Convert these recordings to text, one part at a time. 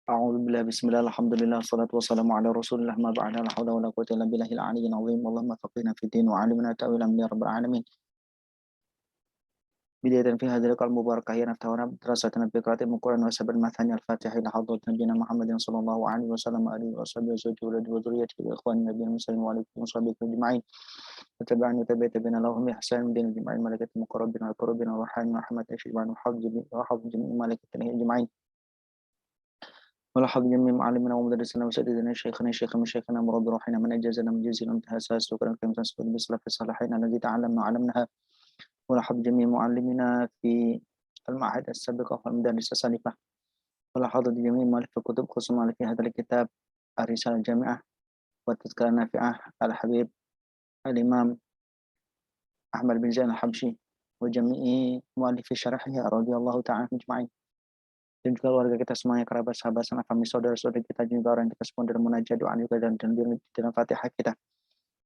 A'udzubillah, bismillah, alhamdulillah, salatu wassalamu ala rasulillah, ma ba'da, la hawla wa la quwwata illa billahil aliyyil azim. Allahumma faqihna fid din wa 'allimna ta'wil ya rabbal alamin. Bidayatan fi hadzal qalb mubarakah ya naftahuna dirasatan fi qira'atil Qur'an wa sabal mathani al-Fatihah ila hadrat nabiyina Muhammadin sallallahu alaihi wasallam alihi wa sahbihi wa zawjihi wa dhurriyyatihi wa ikhwani nabiyina muslimin wa alaikum washabihi ajma'in. Tabi'ani tabi'ina lahum bi ihsan din ajma'in malaikatul muqarrabin wa qurubin wa rahman wa rahmatin shibban wa hafdhi malaikatin ajma'in. ولحق جميع معلمنا ومدرسنا وسيدنا شيخنا شيخ من شيخنا مربي روحنا من اجازنا من جزيل انتهى اساس وكرم كلمه تسبب بسلف الصالحين الذي تعلمنا وعلمناها ولحق جميع معلمنا في المعهد السابق والمدارس السالفه ولحظ جميع مؤلف الكتب خصوصا في هذا الكتاب الرساله الجامعه والتذكره النافعه الحبيب الامام احمد بن زين الحبشي وجميع مؤلف شرحها رضي الله تعالى اجمعين. Dan juga keluarga kita semuanya, kerabat, sahabat, sanak kami, saudara-saudara kita juga, orang yang kita semua dalam munajat, doa juga dan dalam Fatihah kita.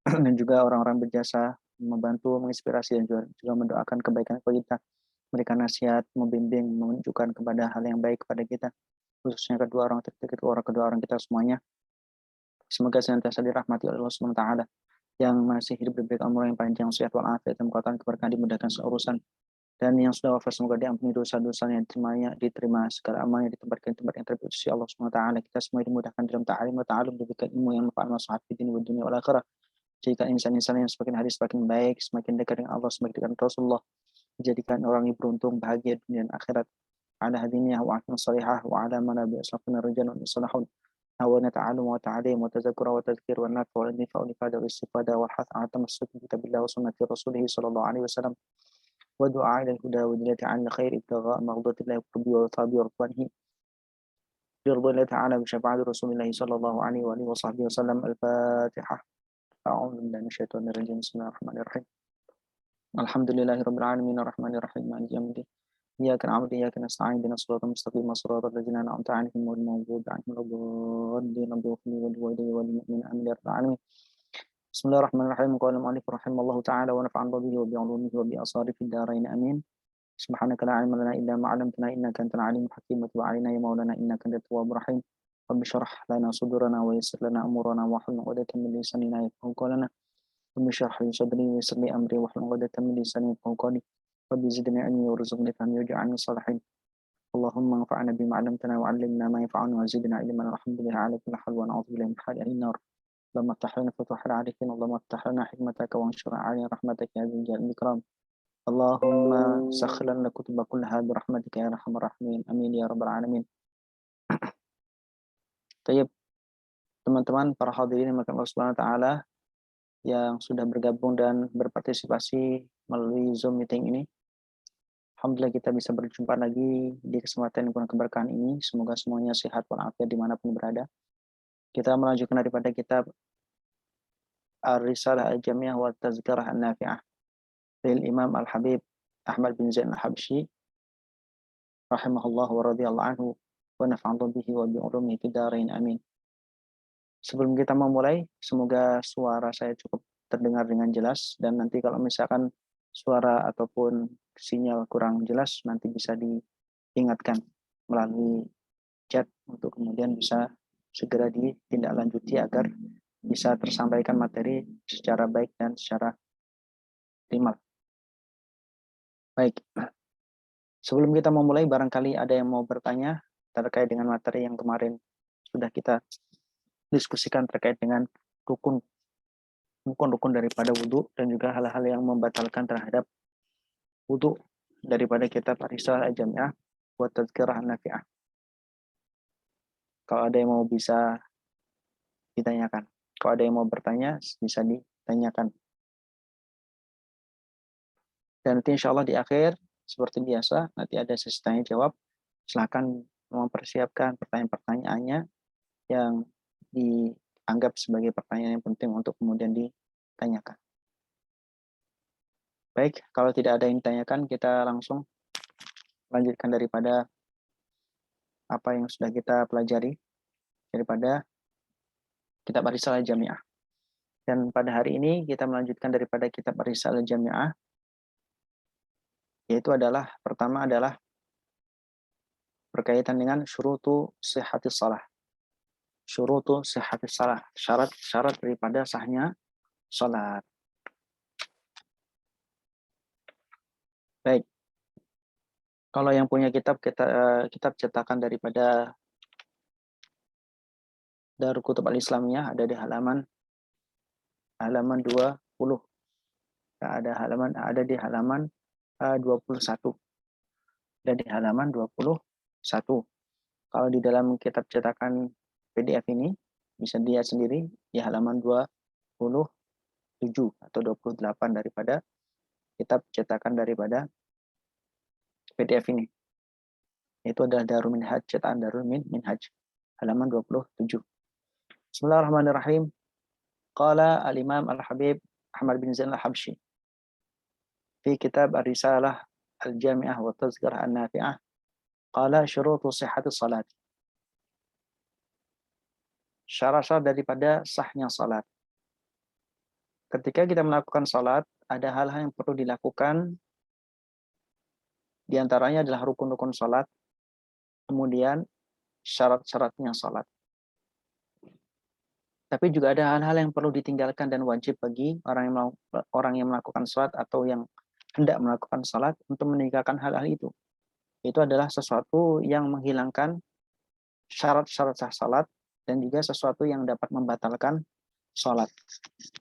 Dan juga orang-orang berjasa membantu, menginspirasi dan juga mendoakan kebaikan kepada kita, memberikan nasihat, membimbing, menunjukkan kepada hal yang baik kepada kita, khususnya kedua orang kita semuanya. Semoga senantiasa dirahmati oleh Allah Subhanahu wa taala, yang masih hidup diberikan umur yang panjang, sehat walafiat, dan kekuatan keberkahan, dimudahkan seurusan, dan yang sudah wafat semoga diampuni dosa-dosanya, diterima segala amalnya, ditempatkan tempat yang terbaik sisi Allah Subhanahu wa taala. Kita semua dimudahkan dalam ta'lim wa ta'allum, diberikan ilmu yang manfaat maslahat di dunia wal akhirah. Jika insan-insan yang semakin hari semakin baik, semakin dekat dengan Allah, semakin dekat dengan Rasulullah, dijadikan orang yang beruntung, bahagia dunia dan akhirat. Ala hadiniyah wa aqim salihah wa ala manabi aslafina rijal wa salahun. Hawana ta'alum wa ta'alim wa tazakura wa tazkir wa nafa wa nifa wa nifada wa istifada wa hath ala tamassuk bi kitabillah wa sunnati rasulih sallallahu alaihi wasallam. ودعاء إلى الهدى ودلالة على الخير ابتغاء مرضات الله وقربه وثوابه ورضوانه برضا الله تعالى بشفاعة رسول الله صلى الله عليه وآله وصحبه وسلم. الفاتحة. أعوذ بالله من الشيطان الرجيم. بسم الله الرحمن الرحيم. الحمد لله رب العالمين الرحمن الرحيم مالك يوم الدين إياك نعبد وإياك نستعين اهدنا الصراط المستقيم صراط الذين أنعمت عليهم غير المغضوب عليهم ولا الضالين والمؤمنين آمين يا رب العالمين. بسم الله الرحمن الرحيم. قال المؤلف رحمه الله تعالى ونفعنا به وبعلومه وبآثاره في الدارين آمين. سبحانك لا علم لنا إلا ما علمتنا إنك أنت العليم الحكيم. وتب علينا يا مولانا إنك أنت التواب الرحيم. رب اشرح لنا صدورنا ويسر لنا أمورنا واحلل عقدة من لساننا يفقهوا قولنا. رب اشرح لي صدري ويسر لي أمري واحلل عقدة من لساني يفقهوا قولي. رب زدني علمي وارزقني فهمي واجعلني صالحين. اللهم انفعنا بما علمتنا وعلمنا ما ينفعنا وزدنا علما. الحمد لله على كل حال ونعوذ بالله من حال أهل النار. اللهم افتح لنا فتوح العارفين. اللهم افتح لنا حكمتك وانشر علينا رحمتك يا ذي الجلال والإكرام. اللهم سخر لنا الكتب كلها برحمتك يا ارحم الراحمين. Amin ya rabbal alamin. Tayyib, teman-teman para hadirin yang Allah Subhanahu wa taala yang sudah bergabung dan berpartisipasi melalui Zoom meeting ini. Alhamdulillah kita bisa berjumpa lagi di kesempatan yang penuh keberkahan ini. Semoga semuanya sehat walafiat dimanapun berada. Kita melanjutkan daripada kitab Ar-Risalah Al-Jami'ah wa Tazkirah An-Nafi'ah dari Imam Al-Habib Ahmad bin Zain Al-Habsyi rahimahullah wa radhiyallahu anhu wa nafa'ana bihi wa bi ulumihi fid dharain amin. Sebelum kita memulai, semoga suara saya cukup terdengar dengan jelas, dan nanti kalau misalkan suara ataupun sinyal kurang jelas nanti bisa diingatkan melalui chat untuk kemudian bisa segera ditindaklanjuti agar bisa tersampaikan materi secara baik dan secara optimal. Baik. Sebelum kita memulai, barangkali ada yang mau bertanya terkait dengan materi yang kemarin sudah kita diskusikan terkait dengan rukun-rukun daripada wudhu dan juga hal-hal yang membatalkan terhadap wudhu daripada kitab Ar-Risalah Al-Jami'ah wa Tazkirah An-Nafi'ah. Kalau ada yang mau bisa ditanyakan. Kalau ada yang mau bertanya, bisa ditanyakan. Dan nanti insya Allah di akhir, seperti biasa, nanti ada sesi tanya jawab. Silakan mempersiapkan pertanyaan-pertanyaannya yang dianggap sebagai pertanyaan yang penting untuk kemudian ditanyakan. Baik, kalau tidak ada yang ditanyakan, kita langsung lanjutkan daripada apa yang sudah kita pelajari daripada kitab Ar-Risalah Jami'ah. Dan pada hari ini kita melanjutkan daripada kitab Ar-Risalah Jami'ah, yaitu adalah pertama adalah berkaitan dengan syurutu sihhatis shalah. Syurutu sihhatis shalah, syarat-syarat daripada sahnya salat. Baik. Kalau yang punya kitab kitab cetakan daripada Darul Kutub Al-Islamiyah ada di halaman 20. Ada di halaman 21. Dan di halaman 21. Kalau di dalam kitab cetakan PDF ini bisa dilihat sendiri di halaman 27 atau 28 daripada kitab cetakan daripada PDF ini. Itu adalah Darul Minhaj, cetakan Darul Minhaj, halaman 27. Bismillahirrahmanirrahim. Qala al-Imam Al-Habib Ahmad bin Zain Al-Habsyi fi kitab Ar-Risalah Al-Jami'ah wa Tazkirah An-Nafi'ah qala syurutu sihhati salat. Syarat-syarat daripada sahnya salat. Ketika kita melakukan salat, ada hal-hal yang perlu dilakukan. Di antaranya adalah rukun-rukun salat, kemudian syarat-syaratnya salat. Tapi juga ada hal-hal yang perlu ditinggalkan dan wajib bagi orang yang melakukan salat atau yang hendak melakukan salat untuk meninggalkan hal-hal itu. Itu adalah sesuatu yang menghilangkan syarat-syarat sah salat dan juga sesuatu yang dapat membatalkan salat.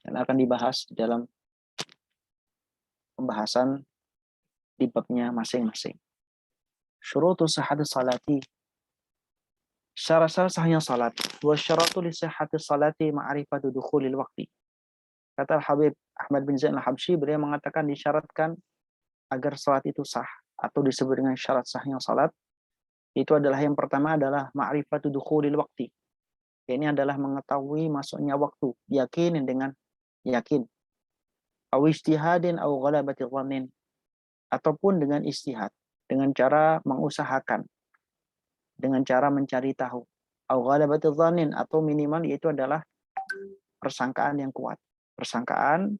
Dan akan dibahas dalam pembahasan di babnya masing-masing. Syurutu sihhatis salati. Syarat-syarat sahnya salat. Wa syaratu li sihhatis salati ma'rifatu dukhulil waqti. Kata Habib Ahmad bin Zain Al-Habsyi, beliau mengatakan disyaratkan agar salat itu sah atau disebut dengan syarat sahnya salat. Itu adalah yang pertama adalah ma'rifatu dukhulil waqti. Ini adalah mengetahui masuknya waktu, yakin dengan yakin. Aw ijtihadin aw ghalabati dhannin, ataupun dengan istihad, dengan cara mengusahakan, dengan cara mencari tahu. Aw ghalabati dhannin, atau minimal yaitu adalah persangkaan yang kuat. Persangkaan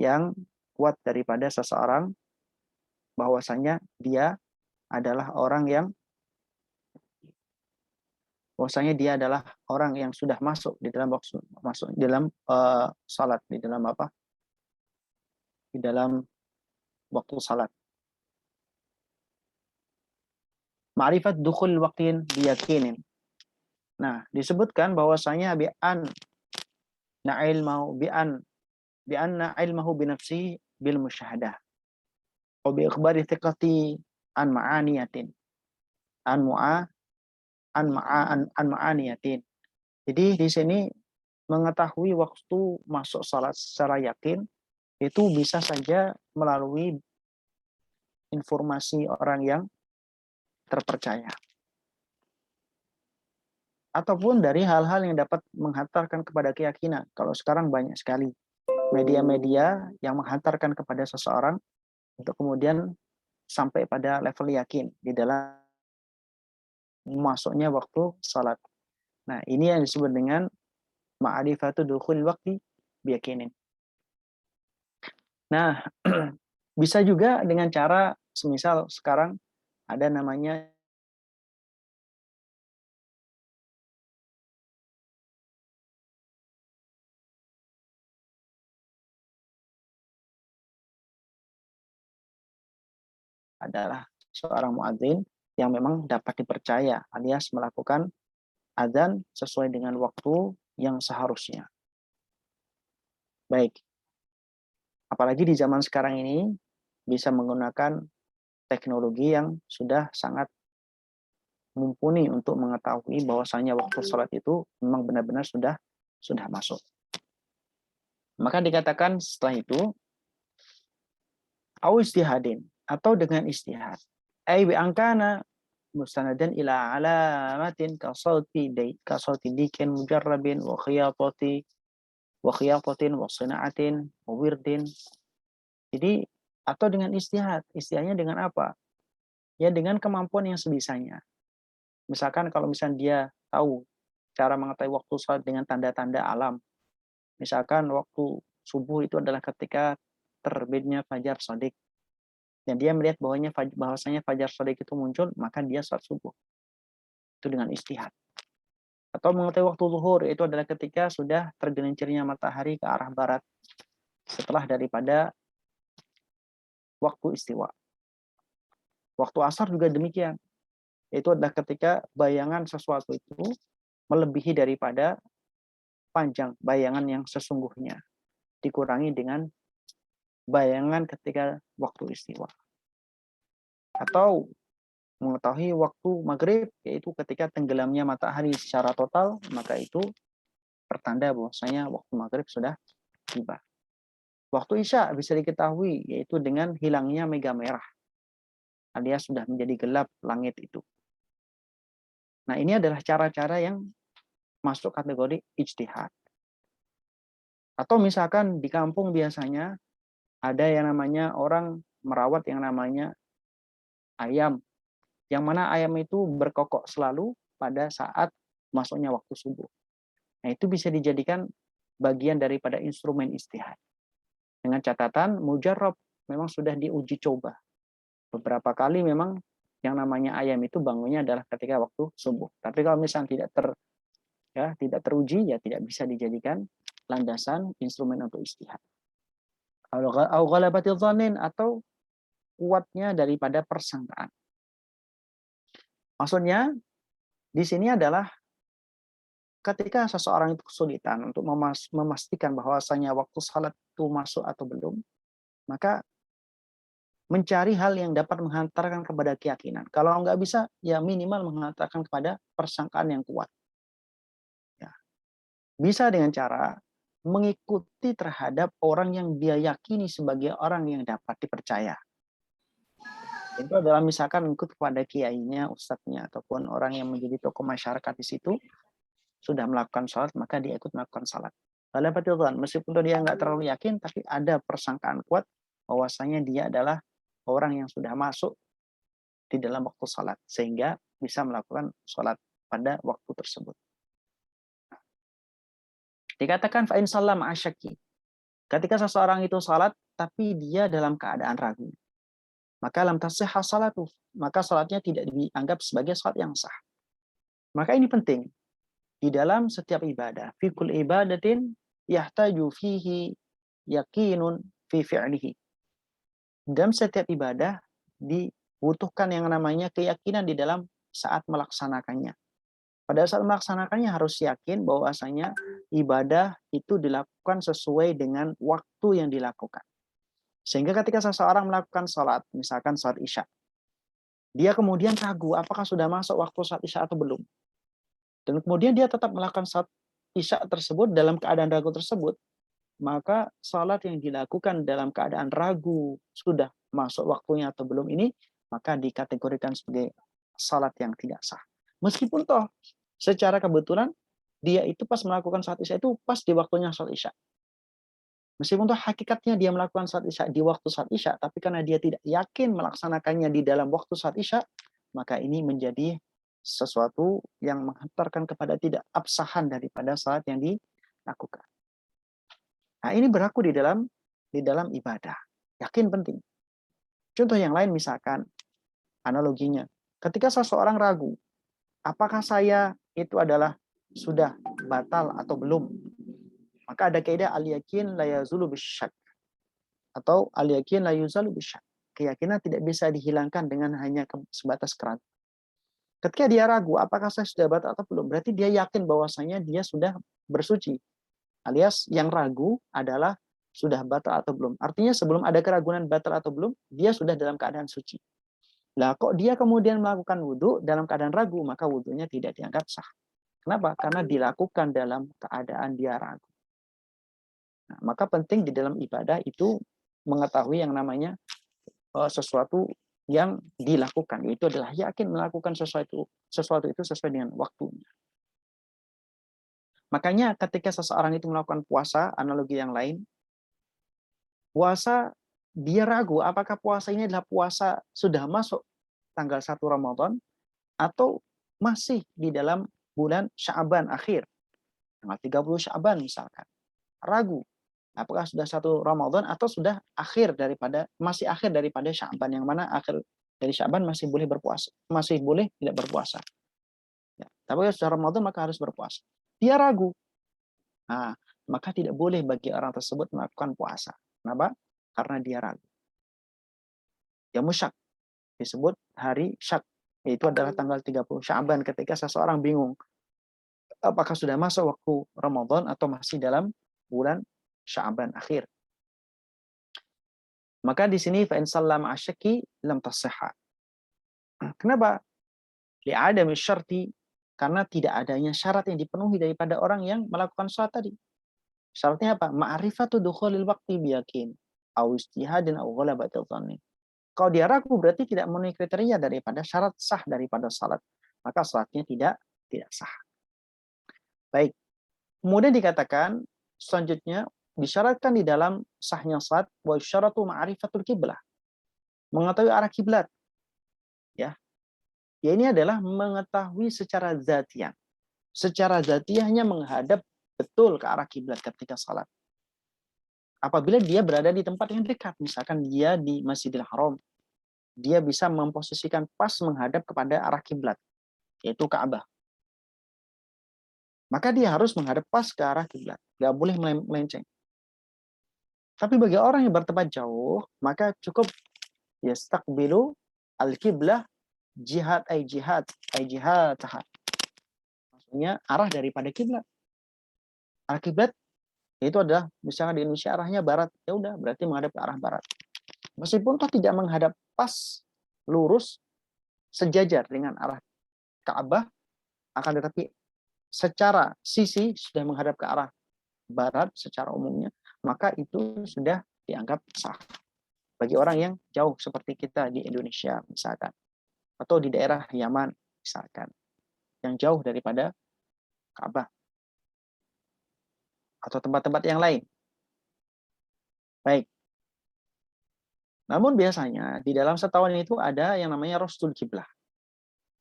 yang kuat daripada seseorang bahwasanya dia adalah orang yang sudah masuk di dalam salat, di dalam apa? Di dalam waktu salat. Ma'rifat dukhul waqtin biyakinin. Nah, disebutkan bahwasanya bi'an ilmahu binafsi bil musyahadah. Wa bi ikhbari thiqati an ma'aniyatin. An ma'aniyatin. Jadi di sini mengetahui waktu masuk salat secara yakin itu bisa saja melalui informasi orang yang terpercaya. Ataupun dari hal-hal yang dapat menghantarkan kepada keyakinan. Kalau sekarang banyak sekali media-media yang menghantarkan kepada seseorang untuk kemudian sampai pada level yakin di dalam masuknya waktu salat. Nah, ini yang disebut dengan ma'rifatu dukhul waqti biyakinin. Nah, bisa juga dengan cara semisal sekarang ada namanya adalah seorang muadzin yang memang dapat dipercaya alias melakukan azan sesuai dengan waktu yang seharusnya. Baik. Apalagi di zaman sekarang ini bisa menggunakan teknologi yang sudah sangat mumpuni untuk mengetahui bahwasanya waktu sholat itu memang benar-benar sudah masuk. Maka dikatakan setelah itu au istihadin, atau dengan istihad. Ai bi angkana mustanadan ila alamatin ka sauti dikin mujarrabin wa khiyatatin wa sinaatin wa wirdin. Jadi atau dengan istihad. Istihadnya dengan apa? Ya dengan kemampuan yang sebisanya. Misalkan kalau misalnya dia tahu cara mengetahui waktu sholat dengan tanda-tanda alam. Misalkan waktu subuh itu adalah ketika terbitnya fajar shadiq. Dan dia melihat bahwasanya fajar shadiq itu muncul, maka dia sholat subuh. itu dengan ijtihad. Atau mengetahui waktu zuhur, itu adalah ketika sudah tergelincirnya matahari ke arah barat setelah daripada waktu istiwa. Waktu asar juga demikian. Itu adalah ketika bayangan sesuatu itu melebihi daripada panjang bayangan yang sesungguhnya, dikurangi dengan bayangan ketika waktu istiwa. Atau mengetahui waktu maghrib, yaitu ketika tenggelamnya matahari secara total, maka itu pertanda bahwasanya waktu maghrib sudah tiba. Waktu isya bisa diketahui, yaitu dengan hilangnya mega merah, alias sudah menjadi gelap langit itu. Nah, ini adalah cara-cara yang masuk kategori ijtihad. Atau misalkan di kampung biasanya ada yang namanya orang merawat yang namanya ayam, yang mana ayam itu berkokok selalu pada saat masuknya waktu subuh. Nah, itu bisa dijadikan bagian daripada instrumen ijtihad. Dengan catatan mujarrab, memang sudah diuji coba. Beberapa kali memang yang namanya ayam itu bangunnya adalah ketika waktu subuh. Tapi kalau misalnya tidak teruji, ya tidak bisa dijadikan landasan instrumen untuk ijtihad. Au ghalabatil dhannin, atau kuatnya daripada persangkaan. Maksudnya di sini adalah ketika seseorang itu kesulitan untuk memastikan bahwasanya waktu salat itu masuk atau belum, maka mencari hal yang dapat menghantarkan kepada keyakinan. Kalau nggak bisa, ya minimal menghantarkan kepada persangkaan yang kuat. Ya. Bisa dengan cara mengikuti terhadap orang yang dia yakini sebagai orang yang dapat dipercaya. Itu adalah misalkan ikut kepada kiainya, ustadznya, ataupun orang yang menjadi tokoh masyarakat di situ, sudah melakukan sholat, maka dia ikut melakukan sholat. Meskipun dia nggak terlalu yakin, tapi ada persangkaan kuat bahwasanya dia adalah orang yang sudah masuk di dalam waktu sholat, sehingga bisa melakukan sholat pada waktu tersebut. Dikatakan fa'in salam asyaki. Ketika seseorang itu sholat, tapi dia dalam keadaan ragu, maka lam tasihha salatu, maka salatnya tidak dianggap sebagai salat yang sah. Maka ini penting di dalam setiap ibadah. Fi kulli ibadatin yahtaju fihi yakinun fi fi'lihi. Dalam setiap ibadah dibutuhkan yang namanya keyakinan di dalam saat melaksanakannya. Pada saat melaksanakannya harus yakin bahwasanya ibadah itu dilakukan sesuai dengan waktu yang dilakukan. Sehingga ketika seseorang melakukan sholat, misalkan sholat isya, dia kemudian ragu apakah sudah masuk waktu sholat isya atau belum. Dan kemudian dia tetap melakukan sholat isya tersebut dalam keadaan ragu tersebut, maka sholat yang dilakukan dalam keadaan ragu sudah masuk waktunya atau belum ini, maka dikategorikan sebagai sholat yang tidak sah. Meskipun toh secara kebetulan dia itu pas melakukan sholat isya itu pas di waktunya sholat isya. Meskipun untuk hakikatnya dia melakukan sholat isya di waktu sholat isya, tapi karena dia tidak yakin melaksanakannya di dalam waktu sholat isya, maka ini menjadi sesuatu yang menghantarkan kepada tidak absahan daripada sholat yang dilakukan. Nah, ini berlaku di dalam ibadah. Yakin penting. Contoh yang lain misalkan analoginya, ketika seseorang ragu, apakah saya itu adalah sudah batal atau belum? Maka ada kaidah al-yakin la yazulu bisyak, atau al-yakin la yuzalu bisyak. Keyakinan tidak bisa dihilangkan dengan hanya sebatas keraguan. Ketika dia ragu apakah saya sudah batal atau belum, berarti dia yakin bahwasanya dia sudah bersuci. Alias yang ragu adalah sudah batal atau belum. Artinya sebelum ada keraguan batal atau belum, dia sudah dalam keadaan suci. Lah kok dia kemudian melakukan wudhu dalam keadaan ragu, maka wudhunya tidak dianggap sah. Kenapa? Karena dilakukan dalam keadaan dia ragu. Nah, maka penting di dalam ibadah itu mengetahui yang namanya sesuatu yang dilakukan. Itu adalah yakin melakukan sesuatu itu sesuai dengan waktunya. Makanya ketika seseorang itu melakukan puasa, analogi yang lain, puasa dia ragu apakah puasa ini adalah puasa sudah masuk tanggal 1 Ramadan atau masih di dalam bulan Sya'ban akhir. Tanggal 30 Sya'ban misalkan. Ragu apakah sudah 1 Ramadan atau sudah masih akhir daripada Sya'ban, yang mana akhir dari Sya'ban masih boleh berpuasa, masih boleh tidak berpuasa. Tapi kalau sudah Ramadan maka harus berpuasa. Dia ragu. Nah, maka tidak boleh bagi orang tersebut melakukan puasa. Kenapa? Karena dia ragu. Yaumul syak disebut hari syak. Yaitu adalah tanggal 30 Sya'ban ketika seseorang bingung apakah sudah masuk waktu Ramadan atau masih dalam bulan Sya'ban akhir. Maka di sini fa in sallama asyaki lam tasihha. Kenapa? Li'adami syarti, karena tidak adanya syarat yang dipenuhi daripada orang yang melakukan sholat tadi. Syaratnya apa? Ma'rifatu dukhulil waqti biyakin aw ijtihadin aw ghalabatil dhanni. Kalau dia ragu berarti tidak memenuhi kriteria daripada syarat sah daripada salat. Maka salatnya tidak sah. Baik. Kemudian dikatakan selanjutnya disyaratkan di dalam sahnya salat wa syaratu ma'rifatul kiblah. Mengetahui arah kiblat. Ya. Ya ini adalah mengetahui secara zatian. Secara zatiahnya menghadap betul ke arah kiblat ketika salat. Apabila dia berada di tempat yang dekat, misalkan dia di Masjidil Haram, dia bisa memposisikan pas menghadap kepada arah kiblat, yaitu Ka'bah. Maka dia harus menghadap pas ke arah kiblat, nggak boleh melenceng. Tapi bagi orang yang bertempat jauh, maka cukup yastaqbilu al-kiblah jihad ay jihad. Maksudnya arah daripada kiblat. Arah kiblat itu adalah misalnya di Indonesia arahnya barat, ya udah berarti menghadap ke arah barat. Meskipun toh tidak menghadap pas lurus sejajar dengan arah Ka'bah, akan tetapi secara sisi sudah menghadap ke arah barat secara umumnya, maka itu sudah dianggap sah. Bagi orang yang jauh seperti kita di Indonesia misalkan, atau di daerah Yaman misalkan, yang jauh daripada Ka'bah atau tempat-tempat yang lain. Baik. Namun biasanya di dalam setahun itu ada yang namanya Rostul Kiblah.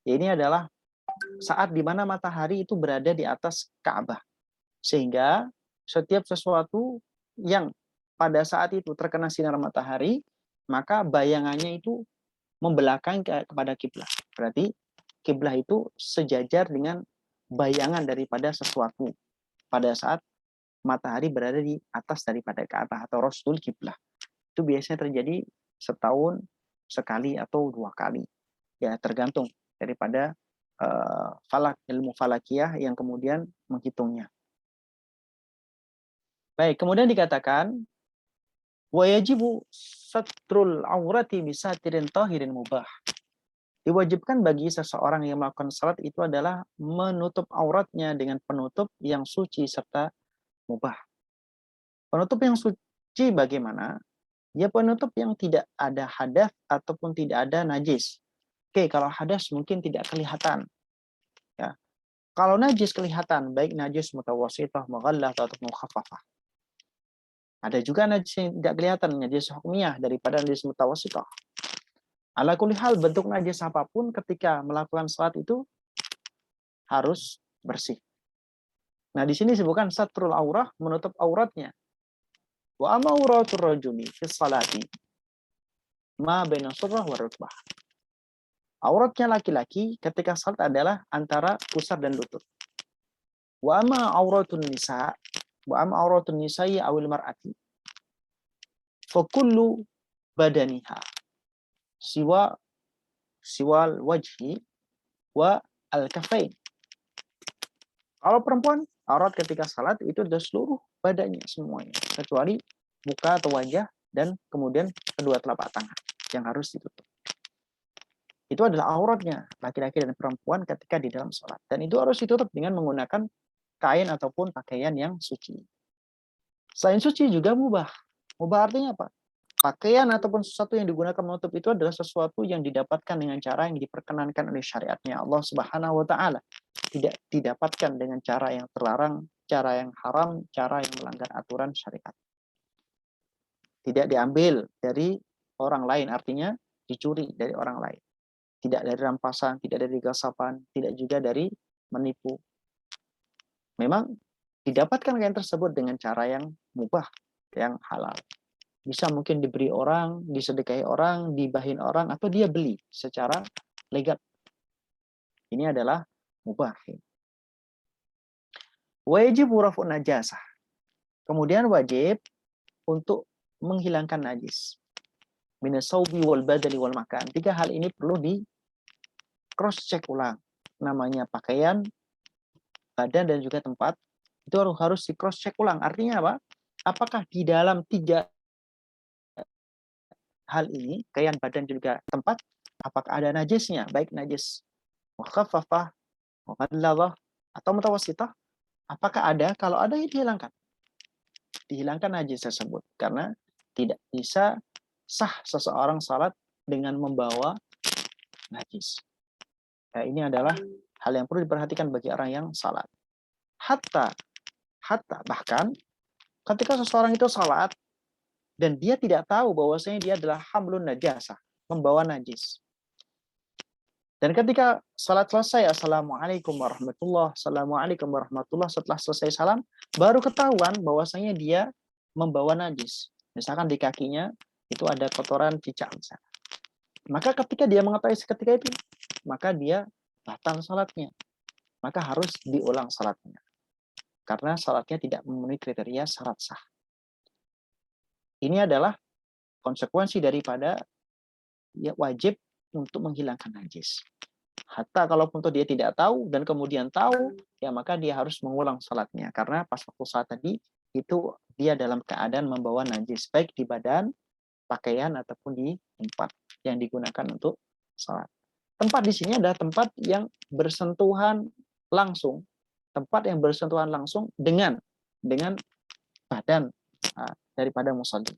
Ini adalah saat di mana matahari itu berada di atas Ka'bah. Sehingga setiap sesuatu yang pada saat itu terkena sinar matahari, maka bayangannya itu membelakangi kepada kiblah. Berarti kiblah itu sejajar dengan bayangan daripada sesuatu pada saat matahari berada di atas daripada Ka'bah atau Rostul Kiblah. Itu biasanya terjadi setahun sekali atau 2 kali. Ya, tergantung daripada ilmu falakiyah yang kemudian menghitungnya. Baik, kemudian dikatakan wa yajibu satrul aurati bisatirin tahirin mubah. Diwajibkan bagi seseorang yang melakukan salat itu adalah menutup auratnya dengan penutup yang suci serta mubah. Penutup yang suci bagaimana? Ya penutup yang tidak ada hadas ataupun tidak ada najis. Oke, kalau hadas mungkin tidak kelihatan. Ya. Kalau najis kelihatan, baik najis mutawassithah, mughallah atau mukhaffafah. Ada juga najis yang tidak kelihatan, najis hukmiyah daripada najis mutawassithah. Ala kulli hal, bentuk najis apapun ketika melakukan salat itu harus bersih. Nah, di sini disebutkan satrul aurah, menutup auratnya. Wa amma auratur rajuli fi salati ma baina surrah wa rukbah. Auratnya laki-laki ketika salat adalah antara pusar dan lutut. Wa amma auratun nisa, wa amma auratun nisa'i awil mar'ati fa kullu badaniha siwal wajhi wa al-kafain. Kalau perempuan, aurat ketika salat itu adalah seluruh badannya semuanya, kecuali muka atau wajah dan kemudian kedua telapak tangan yang harus ditutup. Itu adalah auratnya laki-laki dan perempuan ketika di dalam salat. Dan itu harus ditutup dengan menggunakan kain ataupun pakaian yang suci. Selain suci juga mubah. Mubah artinya apa? Pakaian ataupun sesuatu yang digunakan menutup itu adalah sesuatu yang didapatkan dengan cara yang diperkenankan oleh syariatnya Allah Subhanahu wa taala. Tidak didapatkan dengan cara yang terlarang, cara yang haram, cara yang melanggar aturan syariat. Tidak diambil dari orang lain, artinya dicuri dari orang lain. Tidak dari rampasan, tidak dari gasapan, tidak juga dari menipu. Memang didapatkan kain tersebut dengan cara yang mubah, yang halal. Bisa mungkin diberi orang, disedekahi orang, dibahin orang, atau dia beli secara legal. Ini adalah mubahin. Wajib raf'un najasah. Kemudian wajib untuk menghilangkan najis. Minas saubi wal badani wal makan. 3 hal ini perlu di cross check ulang. Namanya pakaian, badan dan juga tempat. Itu harus di cross check ulang. Artinya apa? Apakah di dalam 3 hal ini, pakaian, badan juga tempat, apakah ada najisnya? Baik najis mukhaffafah, mughallazah atau mutawassithah? Apakah ada? Kalau ada ya dihilangkan. Dihilangkan najis tersebut karena tidak bisa sah seseorang salat dengan membawa najis. Ya, ini adalah hal yang perlu diperhatikan bagi orang yang salat. Hatta bahkan ketika seseorang itu salat dan dia tidak tahu bahwasanya dia adalah hamlun najasah, membawa najis. Dan ketika salat selesai, Assalamualaikum warahmatullah, Assalamualaikum warahmatullah, setelah selesai salam, baru ketahuan bahwasanya dia membawa najis. Misalkan di kakinya itu ada kotoran cicak misalkan. Maka ketika dia mengetahui seketika itu, maka dia batal salatnya. Maka harus diulang salatnya. Karena salatnya tidak memenuhi kriteria syarat sah. Ini adalah konsekuensi daripada ya wajib untuk menghilangkan najis. Hatta kalaupun dia tidak tahu dan kemudian tahu, ya maka dia harus mengulang salatnya. Karena pas waktu saat tadi, itu dia dalam keadaan membawa najis. Baik di badan, pakaian, ataupun di tempat yang digunakan untuk salat. Tempat di sini adalah tempat yang bersentuhan langsung. Tempat yang bersentuhan langsung dengan badan daripada musalli.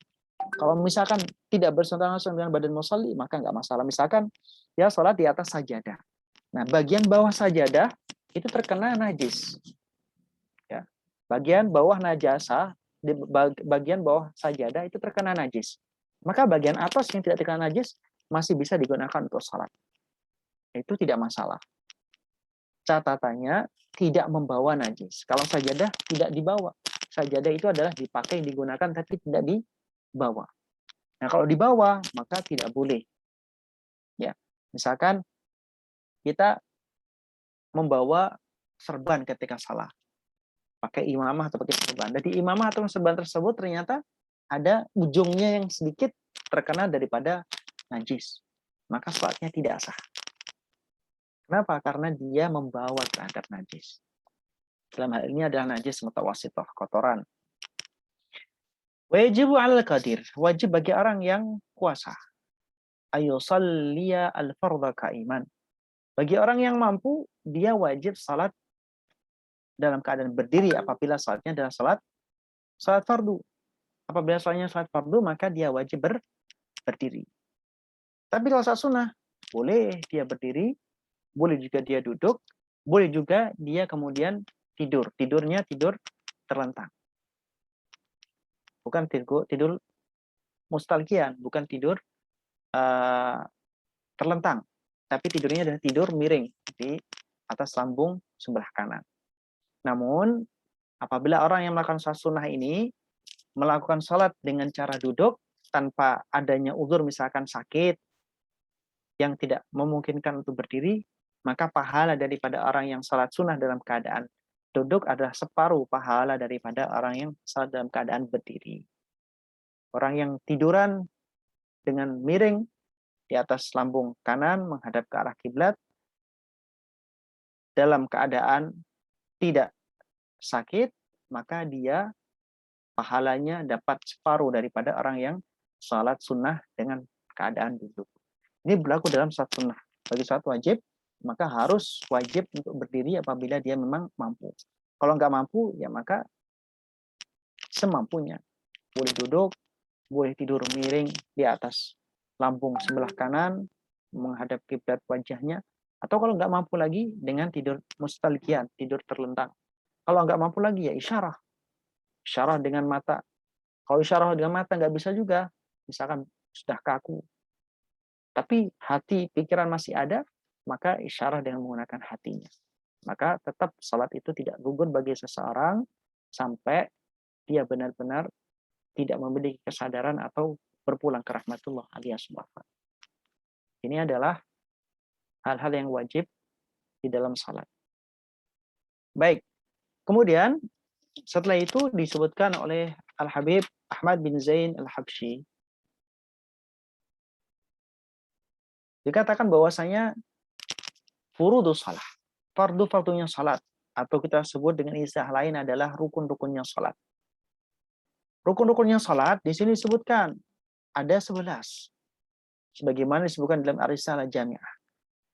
Kalau misalkan tidak bersentuhan langsung dengan badan musalli, maka nggak masalah. Misalkan dia sholat di atas sajadah. Nah, bagian bawah sajadah itu terkena najis. Ya. Bagian bawah najasah, di bagian bawah sajadah itu terkena najis. Maka bagian atas yang tidak terkena najis masih bisa digunakan untuk sholat. Itu tidak masalah. Catatannya tidak membawa najis. Kalau sajadah tidak dibawa. Sajadah itu adalah dipakai, digunakan, tapi tidak dibawa. Nah, kalau dibawa, maka tidak boleh. Ya, misalkan kita membawa serban ketika salah. Pakai imamah atau pakai serban. Jadi imamah atau serban tersebut ternyata ada ujungnya yang sedikit terkena daripada najis. Maka salatnya tidak sah. Kenapa? Karena dia membawa terhadap najis. Dalam hal ini adalah najis mutawassithah, kotoran. Wajibu 'alal qadir, wajib bagi orang yang kuasa. Ayusalliya al-fardha qa'iman. Bagi orang yang mampu, dia wajib salat dalam keadaan berdiri apabila salatnya adalah salat fardu. Apabila salatnya salat fardu, maka dia wajib berdiri. Tapi kalau salat sunnah, boleh dia berdiri, boleh juga dia duduk, boleh juga dia kemudian tidur. Tidurnya tidur terlentang. Bukan tidur mustalqian, bukan tidur terlentang. Tapi tidurnya adalah tidur miring di atas lambung sebelah kanan. Namun, apabila orang yang melakukan salat sunnah ini melakukan salat dengan cara duduk tanpa adanya uzur misalkan sakit yang tidak memungkinkan untuk berdiri, maka pahala daripada orang yang salat sunnah dalam keadaan duduk adalah separuh pahala daripada orang yang salat dalam keadaan berdiri. Orang yang tiduran dengan miring di atas lambung kanan menghadap ke arah kiblat dalam keadaan tidak sakit, maka dia pahalanya dapat separuh daripada orang yang salat sunnah dengan keadaan duduk. Ini berlaku dalam salat sunnah. Bagi salat wajib, maka harus wajib untuk berdiri apabila dia memang mampu. Kalau nggak mampu, ya maka semampunya. Boleh duduk, boleh tidur miring di atas lambung sebelah kanan, menghadap kiblat wajahnya, atau kalau nggak mampu lagi dengan tidur mustalqian, tidur terlentang. Kalau nggak mampu lagi ya isyarah. Isyarah dengan mata. Kalau isyarah dengan mata nggak bisa juga, misalkan sudah kaku. Tapi hati, pikiran masih ada, maka isyarah dengan menggunakan hatinya. Maka tetap salat itu tidak gugur bagi seseorang sampai dia benar-benar tidak memiliki kesadaran atau berpulang ke rahmatullah alias wafat. Ini adalah hal-hal yang wajib di dalam salat. Baik. Kemudian setelah itu disebutkan oleh Al-Habib Ahmad bin Zain Al-Habsyi, dikatakan bahwasanya furudus salah, fardu-fardunya salat, atau kita sebut dengan istilah lain adalah rukun-rukunnya salat. Rukun-rukunnya salat di sini disebutkan ada 11. Sebagaimana disebutkan dalam Ar-Risalah Jami'ah.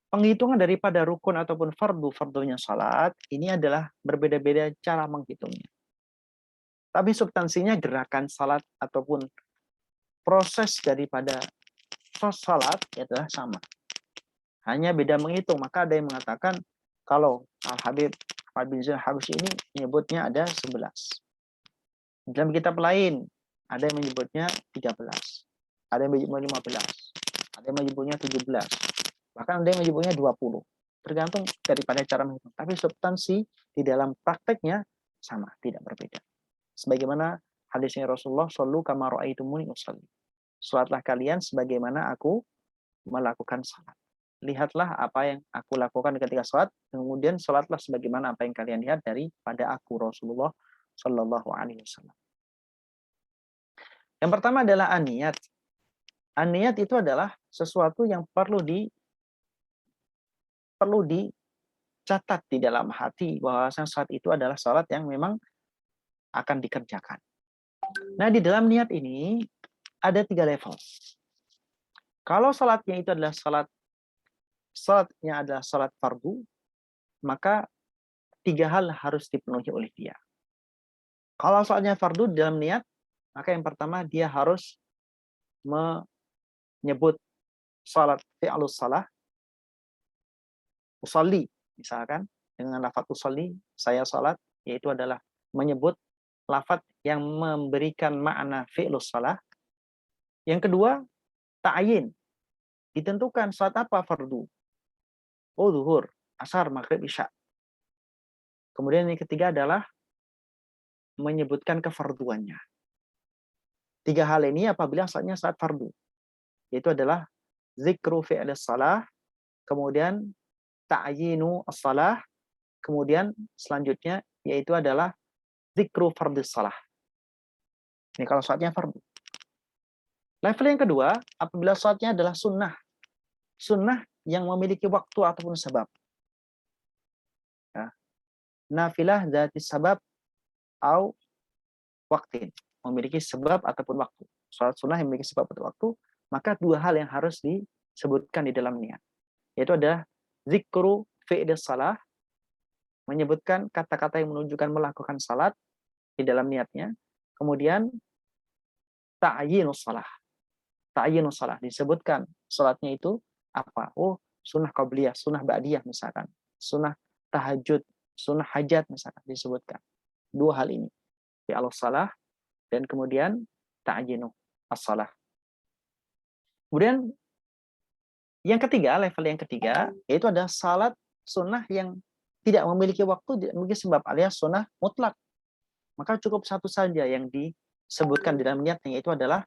Penghitungan daripada rukun ataupun fardu-fardunya salat ini adalah berbeda-beda cara menghitungnya. Tapi substansinya gerakan salat ataupun proses daripada salat adalah sama. Hanya beda menghitung. Maka ada yang mengatakan kalau Al-Habib Ahmad bin Zain Al-Habsyi ini menyebutnya ada 11. Dalam kitab lain ada yang menyebutnya 13. Ada yang menyebutnya 15. Ada yang menyebutnya 17. Bahkan ada yang menyebutnya 20. Tergantung daripada cara menghitung. Tapi substansi di dalam prakteknya sama, tidak berbeda. Sebagaimana hadisnya Rasulullah, "Shallu kama ra'aitumuni usolli." Salatlah kalian sebagaimana aku melakukan salat. Lihatlah apa yang aku lakukan ketika salat, kemudian salatlah sebagaimana apa yang kalian lihat daripada aku Rasulullah Shallallahu Alaihi Wasallam. Yang pertama adalah an-niyat. An-niyat itu adalah sesuatu yang perlu dicatat di dalam hati bahwa salat itu adalah salat yang memang akan dikerjakan. Nah, di dalam niat ini ada 3 level. Kalau salatnya itu adalah salatnya adalah salat fardu, maka 3 hal harus dipenuhi oleh dia. Kalau salatnya fardu dalam niat, maka yang pertama dia harus menyebut salat fi'lus salah, usolli, misalkan dengan lafaz usolli, saya salat, yaitu adalah menyebut lafaz yang memberikan makna fi'lus salah. Yang kedua, ta'yin, ditentukan salat apa fardu. Oh, zuhur, asar, maghrib, isya. Kemudian yang ketiga adalah menyebutkan kefarduannya. 3 hal ini apabila salatnya saat fardu, yaitu adalah zikru fi'lis salah, kemudian ta'yinu as-salah, kemudian selanjutnya yaitu adalah zikru fardhis salah. Ini kalau salatnya fardu. Level yang kedua, apabila salatnya adalah sunnah. Sunnah yang memiliki waktu ataupun sebab. Ya. Nafilah dzati sabab au waktin. Memiliki sebab ataupun waktu. Salat sunnah yang memiliki sebab atau waktu, maka 2 hal yang harus disebutkan di dalam niat. Yaitu adalah zikru fi'lis salah, menyebutkan kata-kata yang menunjukkan melakukan salat di dalam niatnya. Kemudian ta'yinus salah. Ta'yinus salah, disebutkan salatnya itu apa? Oh, sunnah qabliyah, sunnah ba'diyah misalkan. Sunnah tahajud, sunnah hajat misalkan disebutkan. 2 hal ini. Fi'lus salah dan kemudian ta'yinu as-salah. Kemudian yang ketiga, level yang ketiga, yaitu ada salat sunnah yang tidak memiliki waktu, tidak memiliki sebab, alias sunnah mutlak. Maka cukup satu saja yang disebutkan di dalam niatnya, yaitu adalah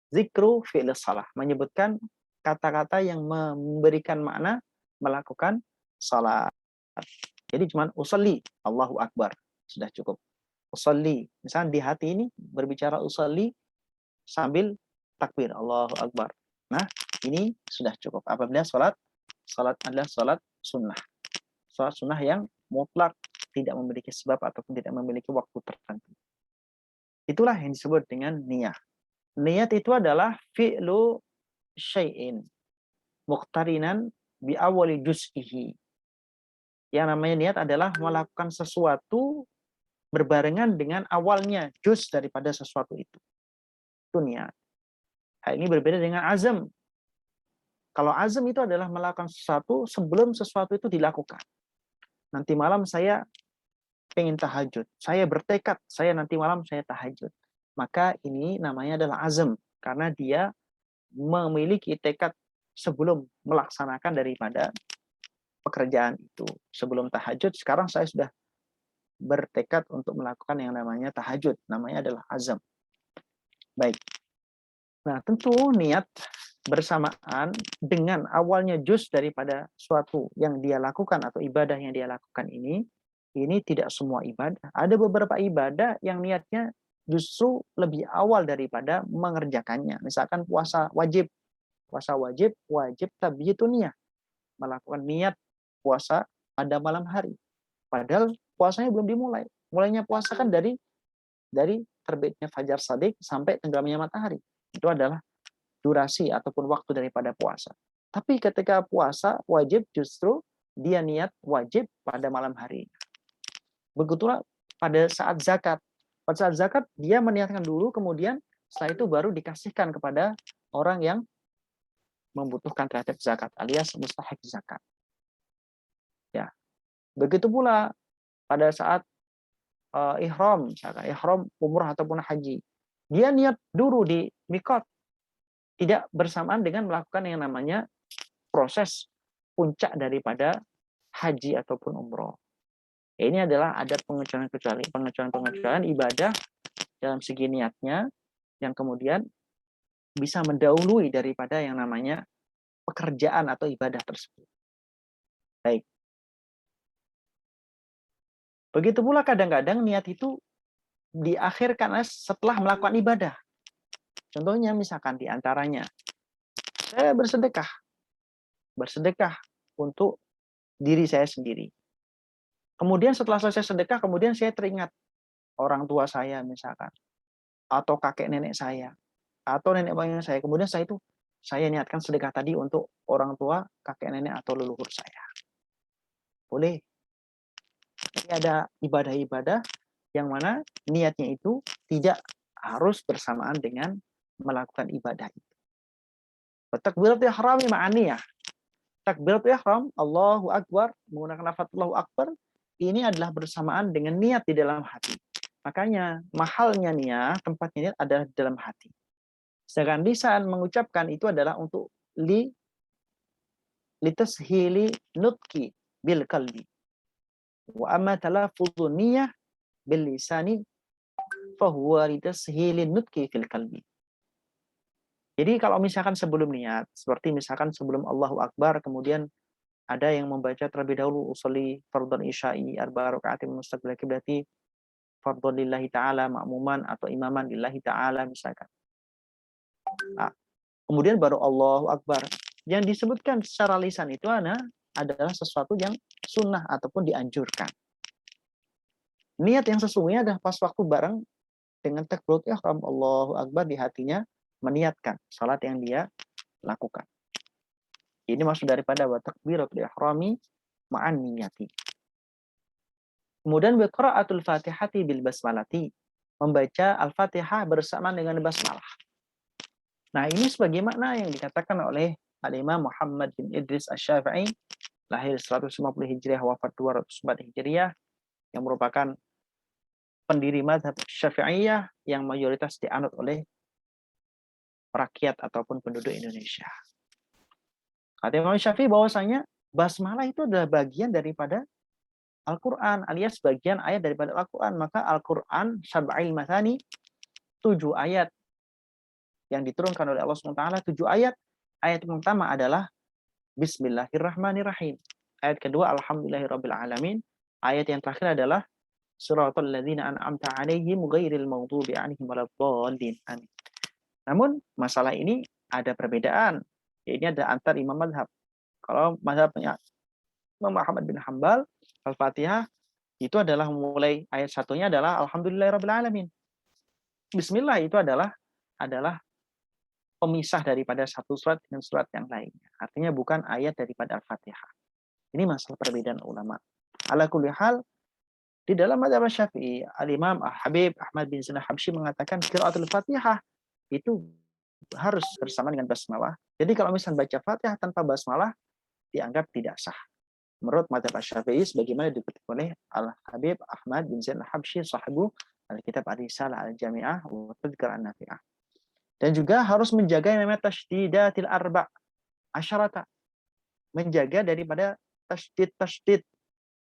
zikru fi'lis salah, menyebutkan kata-kata yang memberikan makna melakukan salat. Jadi cuma usolli, Allahu Akbar, sudah cukup. Usolli, misalnya di hati ini berbicara usolli sambil takbir, Allahu Akbar. Nah, ini sudah cukup. Apabila salat adalah salat sunnah. Salat sunnah yang mutlak, tidak memiliki sebab ataupun tidak memiliki waktu tertentu. Itulah yang disebut dengan niyah. Niat itu adalah fi'lu syai'in muqtarinan bi awali juz'ihi. Yang namanya niat adalah melakukan sesuatu berbarengan dengan awalnya juz daripada sesuatu itu. Itu niat. Hal ini berbeda dengan azam. Kalau azam itu adalah melakukan sesuatu sebelum sesuatu itu dilakukan. Nanti malam saya pengen tahajud. Saya bertekad, saya nanti malam saya tahajud. Maka ini namanya adalah azam. Karena dia memiliki tekad sebelum melaksanakan daripada pekerjaan itu. Sebelum tahajud, sekarang saya sudah bertekad untuk melakukan yang namanya tahajud. Namanya adalah azam. Baik. Nah, tentu niat bersamaan dengan awalnya juz daripada suatu yang dia lakukan atau ibadah yang dia lakukan ini, ini tidak semua ibadah. Ada beberapa ibadah yang niatnya justru lebih awal daripada mengerjakannya. Misalkan puasa wajib. Puasa wajib, wajib tabyitun niyah. Melakukan niat puasa pada malam hari. Padahal puasanya belum dimulai. Mulainya puasa kan dari terbitnya fajar shadiq sampai tenggelamnya matahari. Itu adalah durasi ataupun waktu daripada puasa. Tapi ketika puasa wajib justru dia niat wajib pada malam hari. Begitulah pada saat zakat. Pada saat zakat dia meniatkan dulu, kemudian setelah itu baru dikasihkan kepada orang yang membutuhkan terhadap zakat alias mustahik zakat. Ya, begitu pula pada saat ihram, misalkan ihram umrah ataupun haji. Dia niat dulu di mikot, tidak bersamaan dengan melakukan yang namanya proses puncak daripada haji ataupun umroh. Ini adalah adat pengecualian ibadah dalam segi niatnya yang kemudian bisa mendahului daripada yang namanya pekerjaan atau ibadah tersebut. Baik. Begitu pula kadang-kadang niat itu diakhirkan setelah melakukan ibadah. Contohnya misalkan diantaranya, saya bersedekah untuk diri saya sendiri. Kemudian setelah selesai sedekah, kemudian saya teringat orang tua saya misalkan, atau kakek nenek saya, atau nenek moyang saya. Kemudian saya niatkan sedekah tadi untuk orang tua, kakek nenek atau leluhur saya. Boleh. Ini ada ibadah-ibadah yang mana niatnya itu tidak harus bersamaan dengan melakukan ibadah itu. Takbiratul ihram ma'aniyah. Takbiratul ihram, Allahu Akbar, menggunakan lafaz Allahu Akbar, ini adalah bersamaan dengan niat di dalam hati. Makanya mahalnya niat, tempatnya niat adalah di dalam hati. Sedangkan lisan mengucapkan itu adalah untuk litashili nutki bil qalbi. Wa amma talaffuzun niyah bil lisani fahuwa litashili nutki fil qalbi. Jadi kalau misalkan sebelum niat, seperti misalkan sebelum Allahu Akbar, kemudian ada yang membaca terlebih dahulu usolli fardhon isya'i arba'a raka'atin mustaqbil qiblati fardhon lillahi ta'ala ma'muman atau imaman lillahi ta'ala misalkan. Nah, kemudian baru Allahu Akbar. Yang disebutkan secara lisan itu adalah sesuatu yang sunnah ataupun dianjurkan. Niat yang sesungguhnya adalah pas waktu bareng dengan takbiratul ihram Allahu Akbar di hatinya meniatkan salat yang dia lakukan. Ini maksud daripada wa takbiratul ihrami ma'an niyati. Kemudian qiraatul Fatihati bil basmalati, membaca Al-Fatihah bersama dengan basmalah. Nah, ini sebagai makna yang dikatakan oleh Al-Imam Muhammad bin Idris Asy-Syafi'i, lahir 150 Hijriah, wafat 204 Hijriah, yang merupakan pendiri mazhab Syafi'iyah yang mayoritas dianut oleh rakyat ataupun penduduk Indonesia. Kata Imam Syafi'i bahwasanya basmalah itu adalah bagian daripada Al-Quran, alias bagian ayat daripada Al-Quran. Maka Al-Quran sab'il mathani, 7 ayat yang diturunkan oleh Allah SWT, 7 ayat. Ayat yang pertama adalah Bismillahirrahmanirrahim. Ayat kedua Alhamdulillahirrabbilalamin. Ayat yang terakhir adalah Suratul ladzina an'amta 'alaihim ghairil maghdubi 'alaihim waladdallin. Namun masalah ini ada perbedaan. Ini ada antar imam mazhab. Kalau mazhabnya Imam Ahmad bin Hambal, Al-Fatihah itu adalah mulai ayat satunya adalah Alhamdulillahirrabbilalamin. Bismillah itu adalah pemisah daripada satu surat dengan surat yang lainnya. Artinya bukan ayat daripada Al-Fatihah. Ini masalah perbedaan ulama. Ala kulli hal, di dalam mazhab Syafi'i, Al-Imam Habib Ahmad bin Zainal Habsyi mengatakan qiraatul Fatihah itu harus bersama dengan basmalah. Jadi kalau misalnya baca Fatihah tanpa basmalah dianggap tidak sah. Menurut mazhab Syafi'i sebagaimana dikutip oleh Al-Habib Ahmad bin Zainal Habsyi sahibu Al-Kitab Ar-Risalah Al-Jami'ah wa Tadhkirah An-Nafi'ah. Dan juga harus menjaga yang namanya tasdidatil arba' asyarata. Menjaga daripada tasdid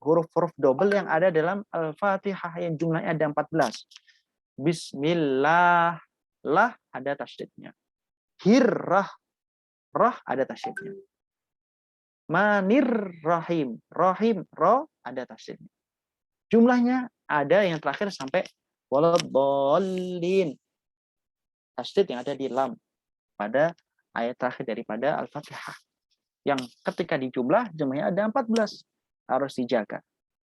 huruf-huruf double yang ada dalam Al-Fatihah yang jumlahnya ada 14. Bismillah, lah ada tasdidnya. Hirrah, rah ada tasdidnya. Manir rahim, rahim, roh ada tasdidnya. Jumlahnya ada yang terakhir sampai waladhdallin. Tasydid yang ada di lam pada ayat terakhir daripada Al-Fatihah. Yang ketika dijumlah jumlahnya ada 14. Harus dijaga.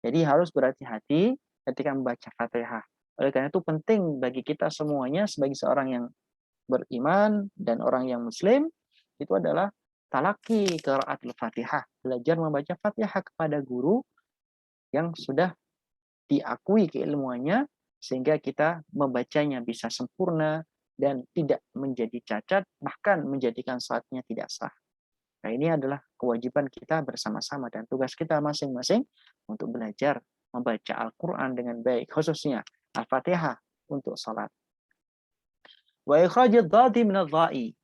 Jadi harus berhati-hati ketika membaca Fatihah. Oleh karena itu penting bagi kita semuanya sebagai seorang yang beriman dan orang yang muslim itu adalah talaki qiraat al-Fatihah, belajar membaca Fatihah kepada guru yang sudah diakui keilmuannya sehingga kita membacanya bisa sempurna dan tidak menjadi cacat bahkan menjadikan salatnya tidak sah. Nah, ini adalah kewajiban kita bersama-sama dan tugas kita masing-masing untuk belajar membaca Al-Qur'an dengan baik, khususnya Al-Fatihah untuk salat. Wa ikhrajid dhadi min adh-dha'i.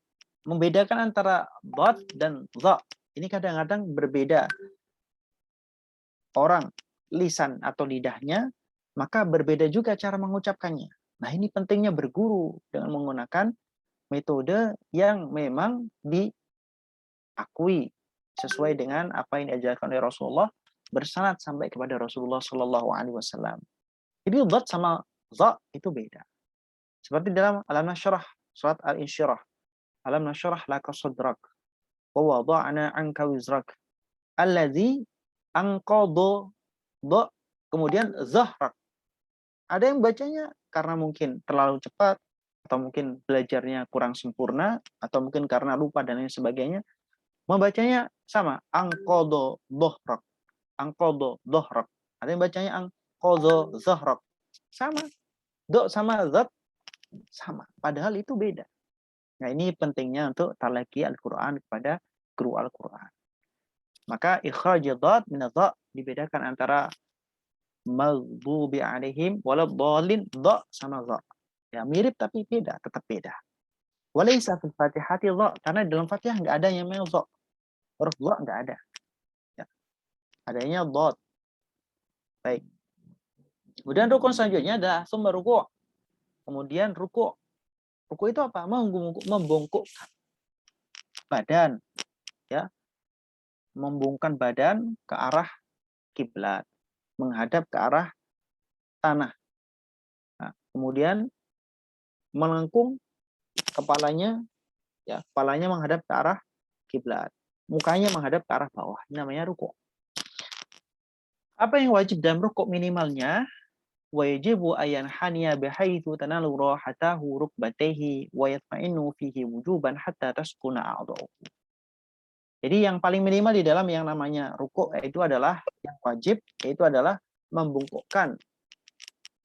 Membedakan antara dhad dan dha. Ini kadang-kadang berbeda. Orang lisan atau lidahnya, maka berbeda juga cara mengucapkannya. Nah, ini pentingnya berguru dengan menggunakan metode yang memang diakui sesuai dengan apa yang diajarkan oleh Rasulullah, bersanad sampai kepada Rasulullah Shallallahu Alaihi Wasallam. Jadi dhad sama dha itu beda. Seperti dalam Alam Nashrah surat Al-Insyirah. Alam nashrah laka sadrak wa wada'na 'anka wizrak alladzi anqadha dha kemudian zahrak. Ada yang bacanya karena mungkin terlalu cepat atau mungkin belajarnya kurang sempurna atau mungkin karena lupa dan lain sebagainya, membacanya sama anqadha dhahrak. Anqadha dhahrak. Ada yang bacanya anqadha zahrak. Sama. Do sama zat sama. Padahal itu beda. Nah, ini pentingnya untuk talaqi Al-Quran kepada guru Al-Quran. Maka ikhraj dhad min adh dibedakan antara maghdubi alaihim waladhdallin dha sama dha. Ya, mirip tapi beda, tetap beda. Walaysa fil Fatihati dha, karena dalam Fatihah enggak ada yang namanya dha. Huruf dha enggak ada. Ya. Adanya dhad. Baik. Kemudian rukun selanjutnya adalah sumber ruku'. Kemudian ruku'. Ruku' itu apa? Membungkukkan badan, ya, membungkukkan badan ke arah kiblat, menghadap ke arah tanah. Nah, kemudian melengkung kepalanya, ya, kepalanya menghadap ke arah kiblat, mukanya menghadap ke arah bawah. Ini namanya ruku'. Apa yang wajib dalam ruku' minimalnya? Wajibu ayan haniya bihaitsu tanalu rahatahu rukbatayhi wa yatma'innu fihi wujuban hatta taskuna a'dha'uhu. Jadi yang paling minimal di dalam yang namanya ruku' itu adalah yang wajib, yaitu adalah membungkukkan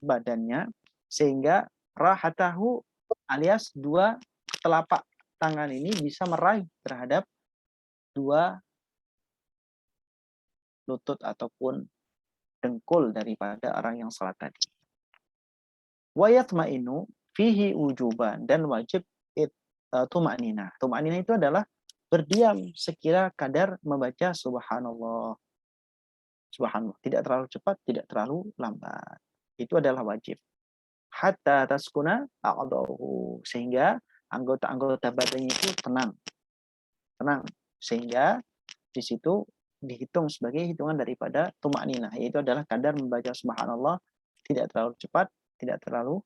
badannya sehingga rahatahu alias dua telapak tangan ini bisa meraih terhadap dua lutut ataupun dengkul daripada orang yang salat tadi. Wa yatma'innu fihi wujuban, dan wajib tuma'ninah. Tuma'ninah itu adalah berdiam sekira kadar membaca subhanallah. Subhanallah, tidak terlalu cepat, tidak terlalu lambat. Itu adalah wajib. Hatta taskuna a'dhahu, sehingga anggota-anggota badannya itu tenang. Tenang sehingga di situ dihitung sebagai hitungan daripada tuma'ninah, yaitu adalah kadar membaca subhanallah tidak terlalu cepat, tidak terlalu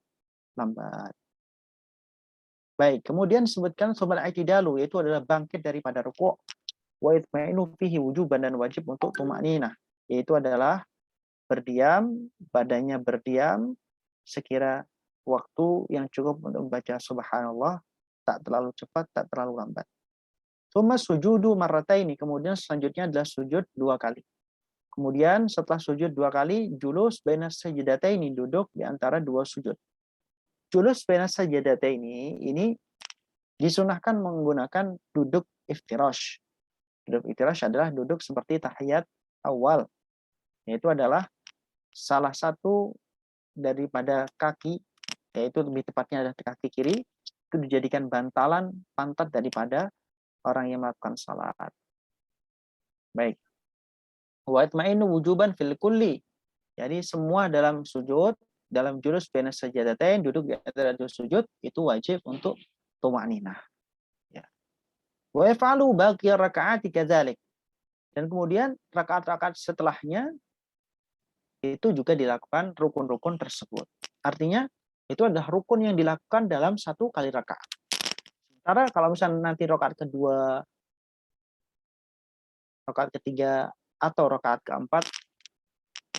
lambat. Baik, kemudian disebutkan sobat i'tidalu, yaitu adalah bangkit daripada rukuk. Wa itma'inu fihi wujuban, dan wajib untuk tuma'ninah, yaitu adalah berdiam, badannya berdiam sekira waktu yang cukup untuk membaca subhanallah, tak terlalu cepat, tak terlalu lambat. Tsumma sujudu marrataini, kemudian selanjutnya adalah sujud 2 kali. Kemudian setelah sujud 2 kali, julus baina sajdataini, duduk di antara 2 sujud. Julus baina sajdataini ini disunahkan menggunakan duduk iftirash. Duduk iftirash adalah duduk seperti tahiyat awal, yaitu adalah salah satu daripada kaki, yaitu lebih tepatnya adalah kaki kiri, itu dijadikan bantalan pantat daripada orang yang melakukan salat. Baik. Wa itma'innu wujuban fil kulli. Jadi semua dalam sujud, dalam julus baina sajadatain, duduk di antara 2 sujud, itu wajib untuk tuma'ninah. Ya. Wa yaf'alu baqi raka'ati kadzalik. Dan kemudian rakaat-rakaat setelahnya itu juga dilakukan rukun-rukun tersebut. Artinya itu adalah rukun yang dilakukan dalam 1 kali rakaat. Sementara kalau misalnya nanti rakaat kedua, rakaat ketiga, atau rakaat keempat,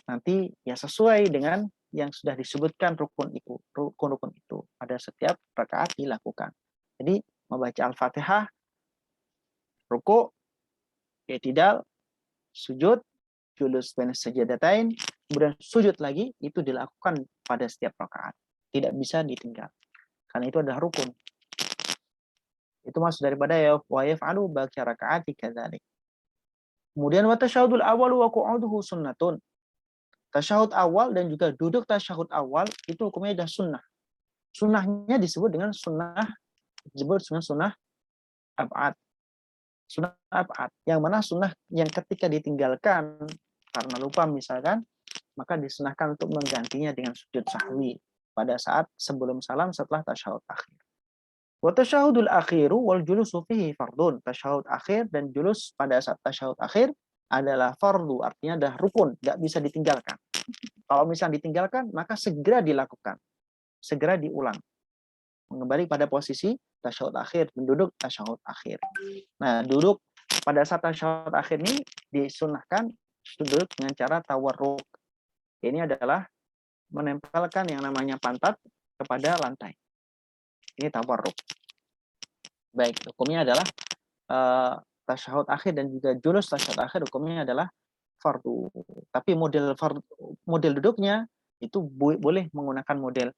nanti ya sesuai dengan yang sudah disebutkan rukun-rukun itu pada setiap rakaat dilakukan. Jadi membaca Al-Fatihah, ruku, i'tidal, sujud, julus baina sajadatain, kemudian sujud lagi, itu dilakukan pada setiap rakaat. Tidak bisa ditinggal. Karena itu adalah rukun. Itu masuk daripada wa yaf'alu baqi rakaati kadzalik. Kemudian wa tasyahudul awal wa qu'uduhu sunnatun. Tasyahud awal dan juga duduk tasyahud awal itu hukumnya adalah sunnah. Sunnahnya disebut dengan sunnah ab'ad. Sunnah ab'ad. Yang mana sunnah yang ketika ditinggalkan karena lupa misalkan, maka disunahkan untuk menggantinya dengan sujud sahwi pada saat sebelum salam setelah tasyahud akhir. Wa tasyahudul akhiru wal julusu fihi fardun. Tasyahud akhir dan julus pada saat tasyahud akhir adalah fardu, artinya adalah rukun, tidak bisa ditinggalkan. Kalau misalnya ditinggalkan, maka segera dilakukan, segera diulang. Kembali pada posisi tasyahud akhir, menduduk tasyahud akhir. Nah, duduk pada saat tasyahud akhir ini disunahkan duduk dengan cara tawarruk. Ini adalah menempelkan yang namanya pantat kepada lantai. Ini tawarruk. Baik, hukumnya adalah tasyahud akhir dan juga julus tasyahud akhir hukumnya adalah fardu. Tapi model duduknya itu boleh menggunakan model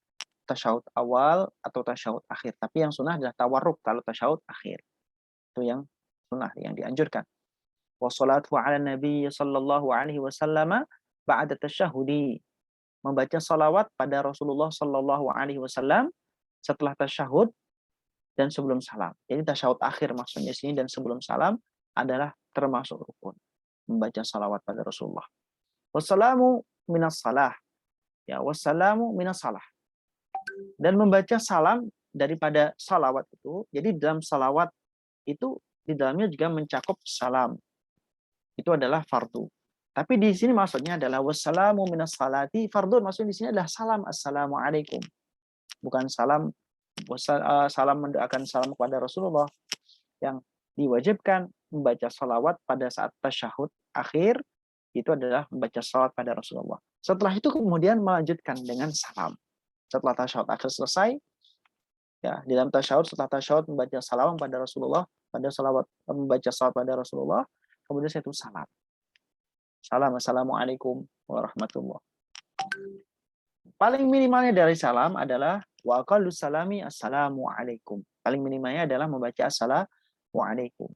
tasyahud awal atau tasyahud akhir. Tapi yang sunnah adalah tawarruk kalau tasyahud akhir. Itu yang sunnah, yang dianjurkan. Wassalatu ala nabi sallallahu alaihi wasallam ba'da tasyahudi. Membaca salawat pada Rasulullah sallallahu alaihi wasallam setelah tasyahud dan sebelum salam. Jadi tasyahud akhir maksudnya sini dan sebelum salam adalah termasuk rukun. Membaca salawat pada Rasulullah. Wassalamu minas salah. Ya, wassalamu minas salah. Dan membaca salam daripada salawat itu. Jadi dalam salawat itu di dalamnya juga mencakup salam. Itu adalah fardu. Tapi di sini maksudnya adalah wassalamu minas salati fardun. Maksudnya di sini adalah salam assalamualaikum. Bukan salam mendoakan salam kepada Rasulullah. Yang diwajibkan membaca salawat pada saat tasyahud akhir itu adalah membaca salawat pada Rasulullah. Setelah itu kemudian melanjutkan dengan salam. Setelah tasyahud akhir selesai, ya di dalam tasyahud, setelah tasyahud membaca salam pada Rasulullah, membaca salawat pada Rasulullah, kemudian saya itu salam. Salam, assalamualaikum warahmatullahi. Paling minimalnya dari salam adalah wa aqallu salami assalamualaikum. Paling minimalnya adalah membaca assalamualaikum.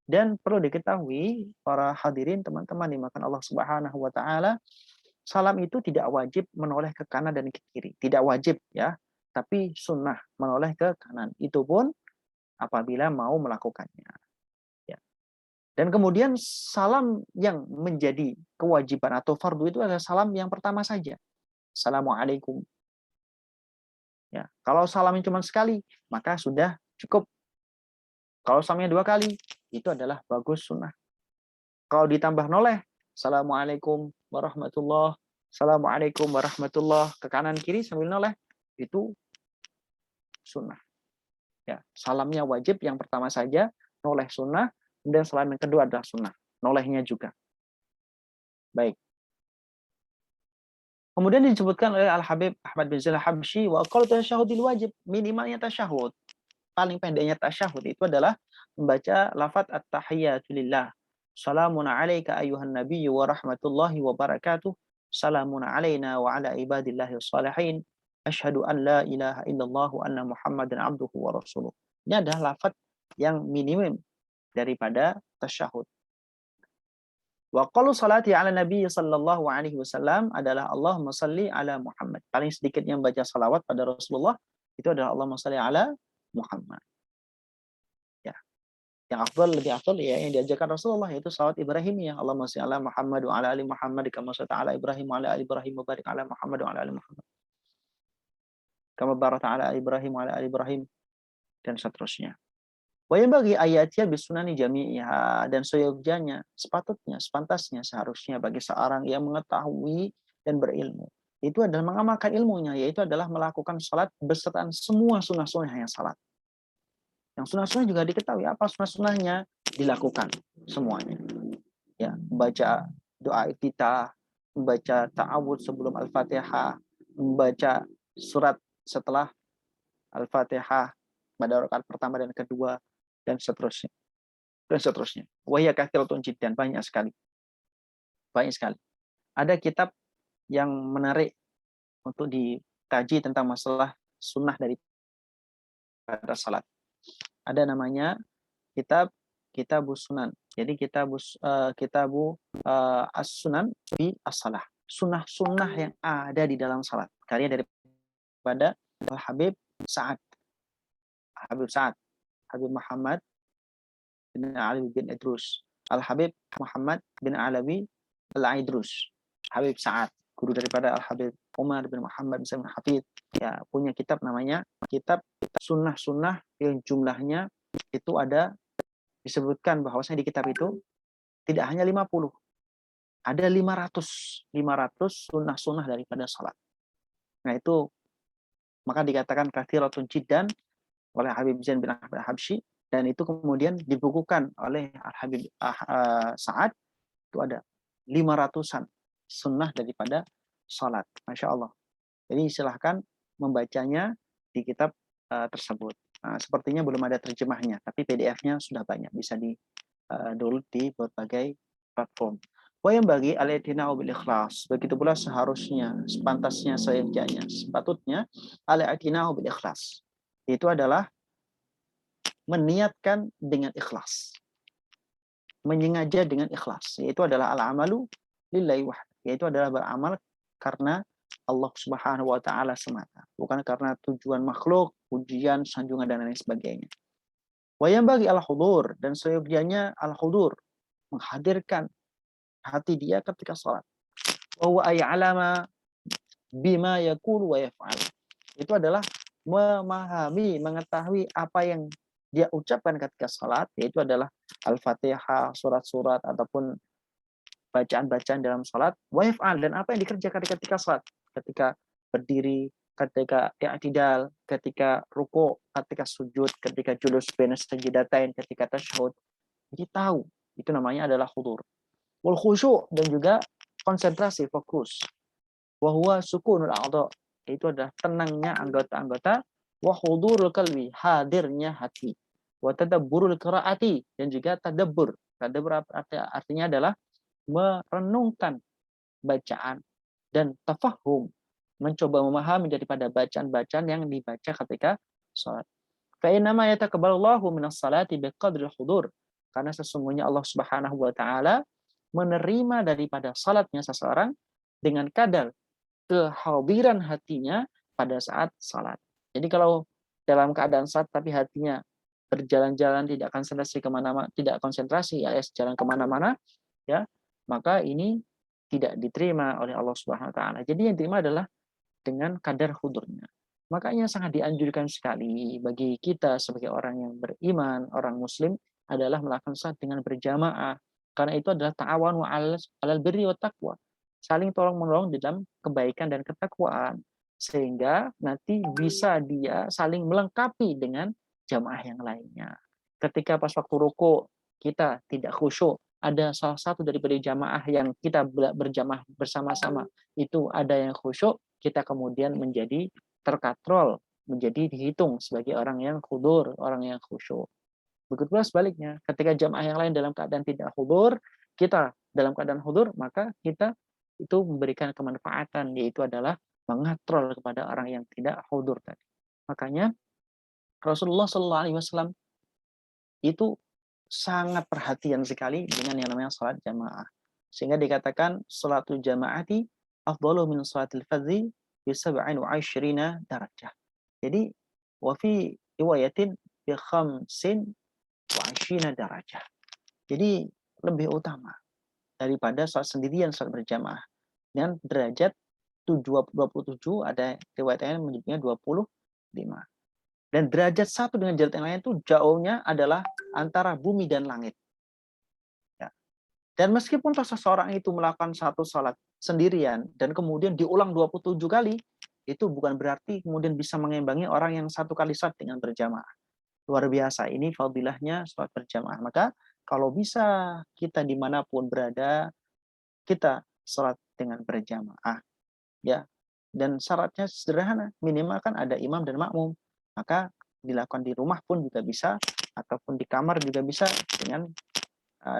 Dan perlu diketahui para hadirin teman-teman dimakan Allah Subhanahu wa taala, salam itu tidak wajib menoleh ke kanan dan ke kiri. Tidak wajib ya, tapi sunnah menoleh ke kanan. Itu pun apabila mau melakukannya. Ya. Dan kemudian salam yang menjadi kewajiban atau fardu itu adalah salam yang pertama saja. Assalamualaikum. Ya, kalau salamnya cuma sekali, maka sudah cukup. Kalau salamnya 2 kali, itu adalah bagus sunnah. Kalau ditambah noleh, Assalamualaikum warahmatullahi, Assalamualaikum warahmatullahi, ke kanan kiri sambil noleh, itu sunnah. Ya, salamnya wajib yang pertama saja, noleh sunnah, kemudian salam yang kedua adalah sunnah. Nolehnya juga. Baik. Kemudian disebutkan oleh Al-Habib Ahmad bin Zaid Al-Habsyi wa aqallu tasyahudil wajib, minimalnya tasyahud. Paling pendeknya tasyahud itu adalah membaca lafaz at-tahiyyatu lillah. Salamun alayka ayyuhan nabiyyu wa rahmatullahi wa barakatuh. Salamun alayna wa ala ibadillahi shalihin. Asyhadu an la ilaha illallah wa anna Muhammadan abduhu wa rasuluh. Ini adalah lafaz yang minimum daripada tasyahud. Wa qalu salati ala nabi sallallahu alaihi wasallam adalah Allahumma salli ala Muhammad. Paling sedikitnya membaca salawat pada Rasulullah itu adalah Allahumma salli ala Muhammad. Ya. Yang lebih afdal ya yang diajarkan Rasulullah yaitu salawat Ibrahimiyah. Allahumma salli ala Muhammad wa ala ali Muhammad kama shallaita ala Ibrahim wa ala ali Ibrahim wa barik ala Muhammad wa ala ali Muhammad. Kama barakta ala Ibrahim wa ala ali Ibrahim dan seterusnya. Wa yanbaghi ayatnya bisunani jami'iha, dan seyogyanya, sepatutnya, sepantasnya, seharusnya bagi seorang yang mengetahui dan berilmu. Itu adalah mengamalkan ilmunya, yaitu adalah melakukan salat beserta semua sunnah-sunnahnya salat. Yang sunnah-sunnah juga diketahui apa sunnah-sunnahnya dilakukan semuanya. Ya, membaca doa iftitah, membaca ta'awudz sebelum Al-Fatihah, membaca surat setelah Al-Fatihah pada rakaat pertama dan kedua, dan seterusnya. Dan seterusnya. Wahya kathiratun jiddan, banyak sekali. Banyak sekali. Ada kitab yang menarik untuk dikaji tentang masalah sunnah dari pada salat. Ada namanya Kitabus Sunan. Jadi Kitabu As-Sunan fi As-Salah. Sunnah-sunnah yang ada di dalam salat. Karya daripada Al-Habib Sa'ad. Habib Muhammad bin Ali bin Idrus. Al-Habib Muhammad bin Alawi Al-Idrus. Habib Sa'ad, guru daripada Al-Habib Umar bin Muhammad bin Hafid. Ya, punya kitab namanya Kitab Sunnah-Sunnah yang jumlahnya itu ada disebutkan bahwasanya di kitab itu tidak hanya 50. Ada 500 sunnah-sunnah daripada salat. Nah, itu maka dikatakan kathiratun jiddan oleh Habib Zain bin Ahmad Habsyi, dan itu kemudian dibukukan oleh Al-Habib Sa'ad. Itu ada 500-an sunnah daripada salat. Masya Allah. Jadi silahkan membacanya di kitab tersebut. Nah, sepertinya belum ada terjemahnya, tapi PDF-nya sudah banyak, bisa di-download di berbagai platform. Wa yang bagi al-i'tina'u bil ikhlas. Begitu pula seharusnya, sepantasnya, seyogyanya, sepatutnya al-i'tina'u bil ikhlas. Itu adalah meniatkan dengan ikhlas. Menyengaja dengan ikhlas. Yaitu adalah al-amalu lillahi wahda. Yaitu adalah beramal karena Allah Subhanahu wa taala semata, bukan karena tujuan makhluk, pujian, sanjungan dan lain sebagainya. Wa yang bagi al-hudur, dan seyogyanya al-hudur, menghadirkan hati dia ketika salat. Wa huwa ay'alama bima yaqulu wa yaf'al. Itu adalah memahami, mengetahui apa yang dia ucapkan ketika salat, yaitu adalah Al-Fatihah, surat-surat ataupun bacaan-bacaan dalam salat, wa yaf'al, dan apa yang dikerjakan ketika salat, ketika berdiri, ketika i'tidal, ketika ruku', ketika sujud, ketika julus baina sajdatain, ketika tasyahud. Jadi tahu, itu namanya adalah hudur. Wal khusyu', dan juga konsentrasi, fokus. Wa huwa sukunul a'dha, itu adalah tenangnya anggota-anggota. Wa hudurul qalbi, hadirnya hati. Wa tadabburul qiraati, dan juga tadabbur. Tadabbur artinya adalah merenungkan bacaan, dan tafahum, mencoba memahami daripada bacaan-bacaan yang dibaca ketika salat. Fa innama yataqabbalullahu minas salati biqadril hudur, karena sesungguhnya Allah Subhanahu wa taala menerima daripada salatnya seseorang dengan kadar kehadiran hatinya pada saat salat. Jadi kalau dalam keadaan salat tapi hatinya berjalan-jalan, tidak konsentrasi kemana-mana, tidak konsentrasi alias jalan kemana-mana, ya, maka ini tidak diterima oleh Allah Subhanahu Wa Taala. Jadi yang diterima adalah dengan kadar hudurnya. Makanya sangat dianjurkan sekali bagi kita sebagai orang yang beriman, orang Muslim, adalah melakukan salat dengan berjamaah. Karena itu adalah ta'awanu 'alal birri wat taqwa. Saling tolong-menolong dalam kebaikan dan ketakwaan, sehingga nanti bisa dia saling melengkapi dengan jamaah yang lainnya. Ketika pas waktu ruku kita tidak khusyuk, ada salah satu daripada jamaah yang kita berjamaah bersama-sama itu ada yang khusyuk, kita kemudian menjadi terkatrol, menjadi dihitung sebagai orang yang khudur, orang yang khusyuk. Begitu pula sebaliknya, ketika jamaah yang lain dalam keadaan tidak khudur, kita dalam keadaan khudur, maka kita itu memberikan kemanfaatan, yaitu adalah mengatrol kepada orang yang tidak khudur tadi. Makanya Rasulullah SAW itu sangat perhatian sekali dengan yang namanya salat jamaah. Sehingga dikatakan salatul jamaati afdalu min salatil fardhi bi 27 darajah. Jadi wa fi riwayatin bi 25 darajah. Jadi lebih utama daripada salat sendirian, salat berjamaah. Dan derajat 27, ada riwayat yang menyebutnya 25. Dan derajat satu dengan derajat yang lain itu jauhnya adalah antara bumi dan langit. Ya. Dan meskipun seseorang itu melakukan satu salat sendirian dan kemudian diulang 27 kali, itu bukan berarti kemudian bisa mengimbangi orang yang satu kali salat dengan berjamaah. Luar biasa, ini fadilahnya salat berjamaah. Maka kalau bisa kita dimanapun berada, kita salat dengan berjamaah. Ya, dan syaratnya sederhana, minimal kan ada imam dan makmum. Maka dilakukan di rumah pun juga bisa, ataupun di kamar juga bisa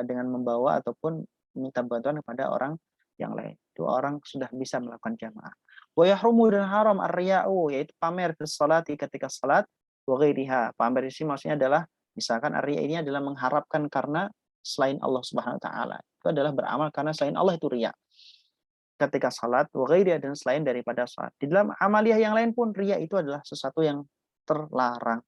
dengan membawa ataupun minta bantuan kepada orang yang lain. Dua orang sudah bisa melakukan jamaah. Wa yahrumu, dan haram ar-riya'u, yaitu pamer fi sholati, ketika salat, wa ghairiha. Pamer di sini maksudnya adalah misalkan ar-riya ini adalah mengharapkan karena selain Allah Subhanahu wa taala. Itu adalah beramal karena selain Allah, itu riya. Ketika salat, wa ghairiha, dan selain daripada salat. Di dalam amaliyah yang lain pun riya itu adalah sesuatu yang terlarang.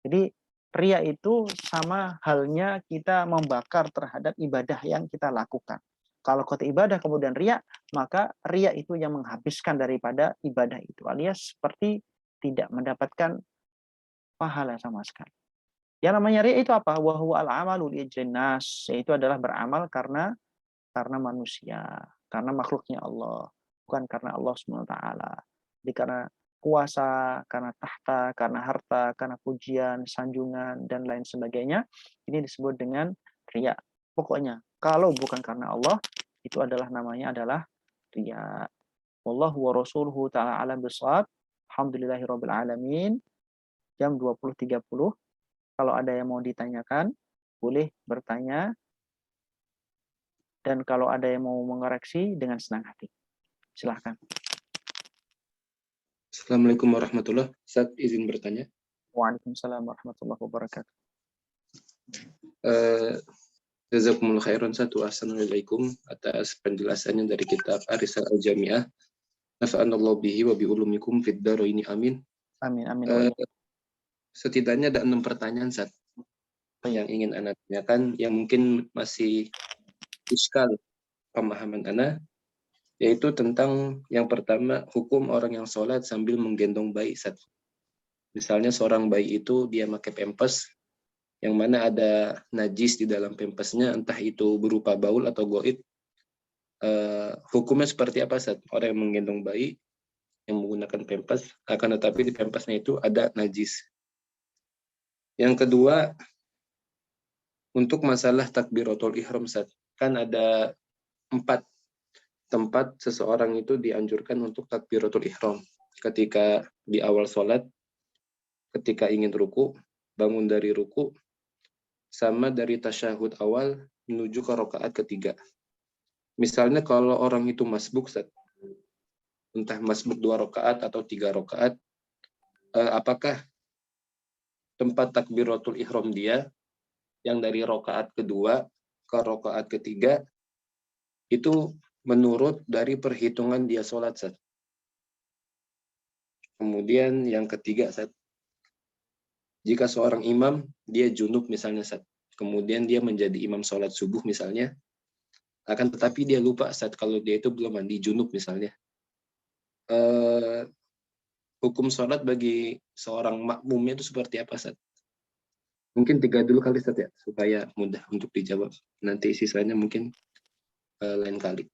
Jadi riya itu sama halnya kita membakar terhadap ibadah yang kita lakukan. Kalau kota ibadah kemudian riya, maka riya itu yang menghabiskan daripada ibadah itu, alias seperti tidak mendapatkan pahala sama sekali. Yang namanya riya itu apa? Wa huwa al-amalu li'ajrin nas, yaitu adalah beramal karena manusia, karena makhluknya Allah, bukan karena Allah SWT. Jadi karena kuasa, karena tahta, karena harta, karena pujian, sanjungan, dan lain sebagainya, ini disebut dengan riya. Pokoknya, kalau bukan karena Allah, itu adalah namanya adalah riya. Wallahu wa rasuluhu ta'ala alam bisawab. Alhamdulillahirabbil alamin. Jam 20.30. Kalau ada yang mau ditanyakan, boleh bertanya. Dan kalau ada yang mau mengoreksi, dengan senang hati. Silahkan. Assalamualaikum warahmatullahi wabarakatuh. Ustaz, izin bertanya. Waalaikumsalam warahmatullahi wabarakatuh. Jazakumullah khairan, Assalamualaikum atas penjelasannya dari kitab Ar-Risalah Al-Jami'ah. Nafa'anallahu bihi wa bi ulumikum fid dharaini amin. Amin, amin. Setidaknya ada 6 pertanyaan, Ustaz, yang ingin Anda tanyakan, yang mungkin masih iskal pemahaman Anda, yaitu tentang yang pertama, hukum orang yang sholat sambil menggendong bayi, Ustaz. Misalnya seorang bayi itu dia pakai pampers, yang mana ada najis di dalam pampasnya, entah itu berupa baul atau goib. Hukumnya seperti apa, Ustaz? Orang yang menggendong bayi yang menggunakan pampas, akan tetapi di pampasnya itu ada najis. Yang kedua, untuk masalah takbiratul ihram, Ustaz, kan ada 4 tempat seseorang itu dianjurkan untuk takbiratul ihram. Ketika di awal sholat, ketika ingin ruku, bangun dari ruku, sama dari tasyahud awal menuju ke rakaat ketiga. Misalnya kalau orang itu masbuk, entah masbuk 2 rakaat atau 3 rakaat, apakah tempat takbiratul ihram dia yang dari rakaat kedua ke rakaat ketiga itu menurut dari perhitungan dia sholat, Ustaz. Kemudian yang ketiga, Ustaz, jika seorang imam dia junub misalnya, Ustaz, kemudian dia menjadi imam sholat subuh misalnya, akan tetapi dia lupa, Ustaz, kalau dia itu belum mandi junub misalnya. Hukum sholat bagi seorang makmumnya itu seperti apa, Ustaz? Mungkin 3 dulu kali, Ustaz, ya, supaya mudah untuk dijawab. Nanti sisanya mungkin lain kali.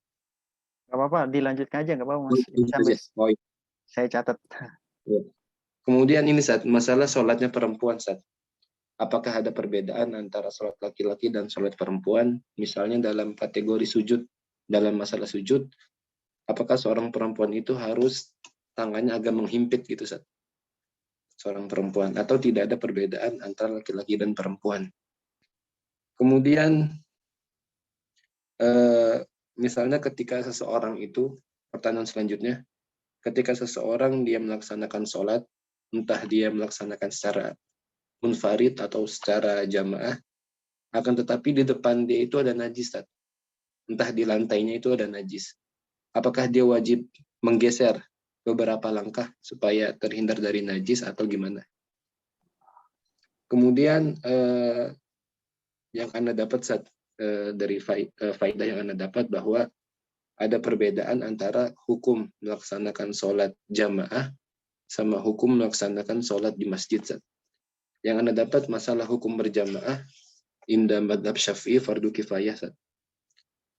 Gak apa-apa, dilanjutkan aja, gak apa-apa, Mas. Sampai saya catat. Ya. Kemudian ini, Ustaz, masalah sholatnya perempuan, Ustaz. Apakah ada perbedaan antara sholat laki-laki dan sholat perempuan? Misalnya dalam kategori sujud, dalam masalah sujud, apakah seorang perempuan itu harus tangannya agak menghimpit gitu, Ustaz? Seorang perempuan, atau tidak ada perbedaan antara laki-laki dan perempuan? Kemudian misalnya ketika seseorang itu, pertanyaan selanjutnya, ketika seseorang dia melaksanakan sholat, entah dia melaksanakan secara munfarid atau secara jamaah, akan tetapi di depan dia itu ada najis, Ustaz. Entah di lantainya itu ada najis. Apakah dia wajib menggeser beberapa langkah supaya terhindar dari najis atau gimana? Kemudian yang Anda dapat, Ustaz, dari faedah yang Anda dapat bahwa ada perbedaan antara hukum melaksanakan sholat jamaah sama hukum melaksanakan sholat di masjid, Ustaz. Yang Anda dapat masalah hukum berjamaah, indah madhab syafi'i fardu kifayah, Ustaz.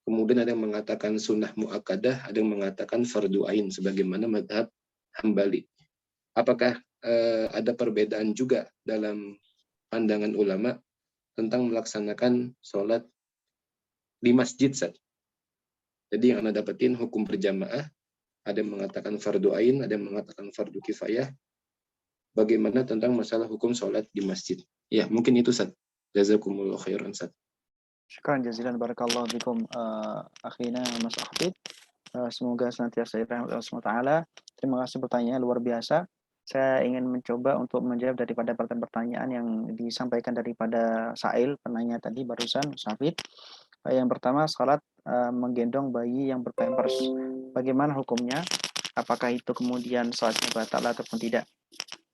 kemudian ada yang mengatakan sunnah muakkadah, ada yang mengatakan fardu ain sebagaimana mazhab Hambali. Apakah ada perbedaan juga dalam pandangan ulama tentang melaksanakan sholat di masjid, Ustaz? Jadi yang Anda dapetin hukum berjamaah, ada yang mengatakan fardu ain, ada yang mengatakan fardu kifayah. Bagaimana tentang masalah hukum sholat di masjid? Ya, mungkin itu, Ustaz. Jazakumullah khairan, Ustaz. Syukran jazilan barakallahu bikum akhina Mas Ahmad. Semoga senantiasa dirahmati Allah SWT. Terima kasih pertanyaan luar biasa. Saya ingin mencoba untuk menjawab daripada pertanyaan yang disampaikan daripada Sail, penanya tadi barusan, Mas Hafid. Yang pertama, salat menggendong bayi yang berpampers. Bagaimana hukumnya? Apakah itu kemudian salatnya batal ataupun tidak?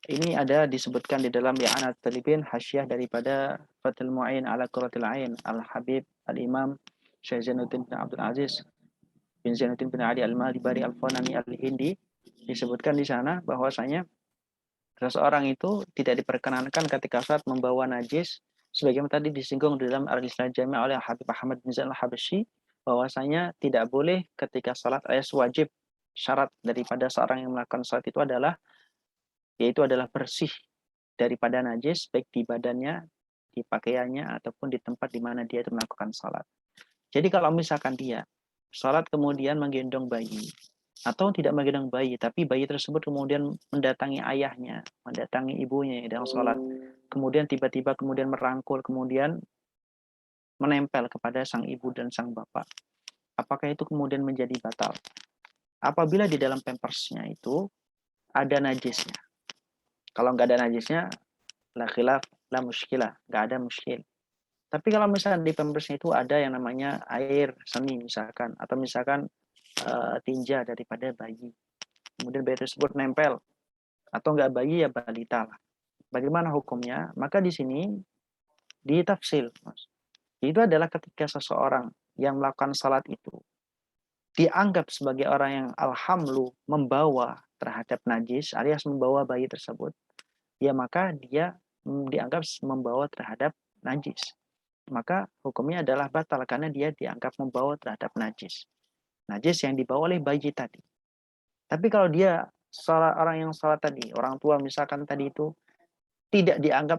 Ini ada disebutkan di dalam I'anat Talibin Hasyiah daripada Fathul Mu'in ala Qurratil Ain Al-Habib Al-Imam Syekh Zainuddin bin Abdul Aziz bin Zainuddin bin Ali Al-Malibari Al-Fanani Al-Hindi. Disebutkan di sana bahwasanya seseorang itu tidak diperkenankan ketika saat membawa najis, sebagaimana tadi disinggung di dalam Al-Islam Jami' oleh Habib Ahmad bin Zain Al-Habsyi, bahwasanya tidak boleh ketika salat alias wajib, syarat daripada seorang yang melakukan salat itu adalah yaitu adalah bersih daripada najis baik di badannya, di pakaiannya ataupun di tempat di mana dia itu melakukan salat. Jadi kalau misalkan dia salat kemudian menggendong bayi atau tidak menggendong bayi tapi bayi tersebut kemudian mendatangi ayahnya, mendatangi ibunya dalam salat, kemudian tiba-tiba kemudian merangkul, kemudian menempel kepada sang ibu dan sang bapak. Apakah itu kemudian menjadi batal? Apabila di dalam pampersnya itu ada najisnya. Kalau nggak ada najisnya, la khilaf, la muskilah, nggak ada muskil. Tapi kalau misalnya di pampersnya itu ada yang namanya air seni misalkan, atau misalkan tinja daripada bayi, kemudian bayi tersebut nempel, atau nggak bayi ya balita lah. Bagaimana hukumnya? Maka di sini ditafsil, Mas. Itu adalah ketika seseorang yang melakukan salat itu dianggap sebagai orang yang alhamlu membawa terhadap najis alias membawa bayi tersebut, ya maka dia dianggap membawa terhadap najis. Maka hukumnya adalah batal karena dia dianggap membawa terhadap najis. Najis yang dibawa oleh bayi tadi. Tapi kalau dia orang yang salah tadi, orang tua misalkan tadi itu tidak dianggap,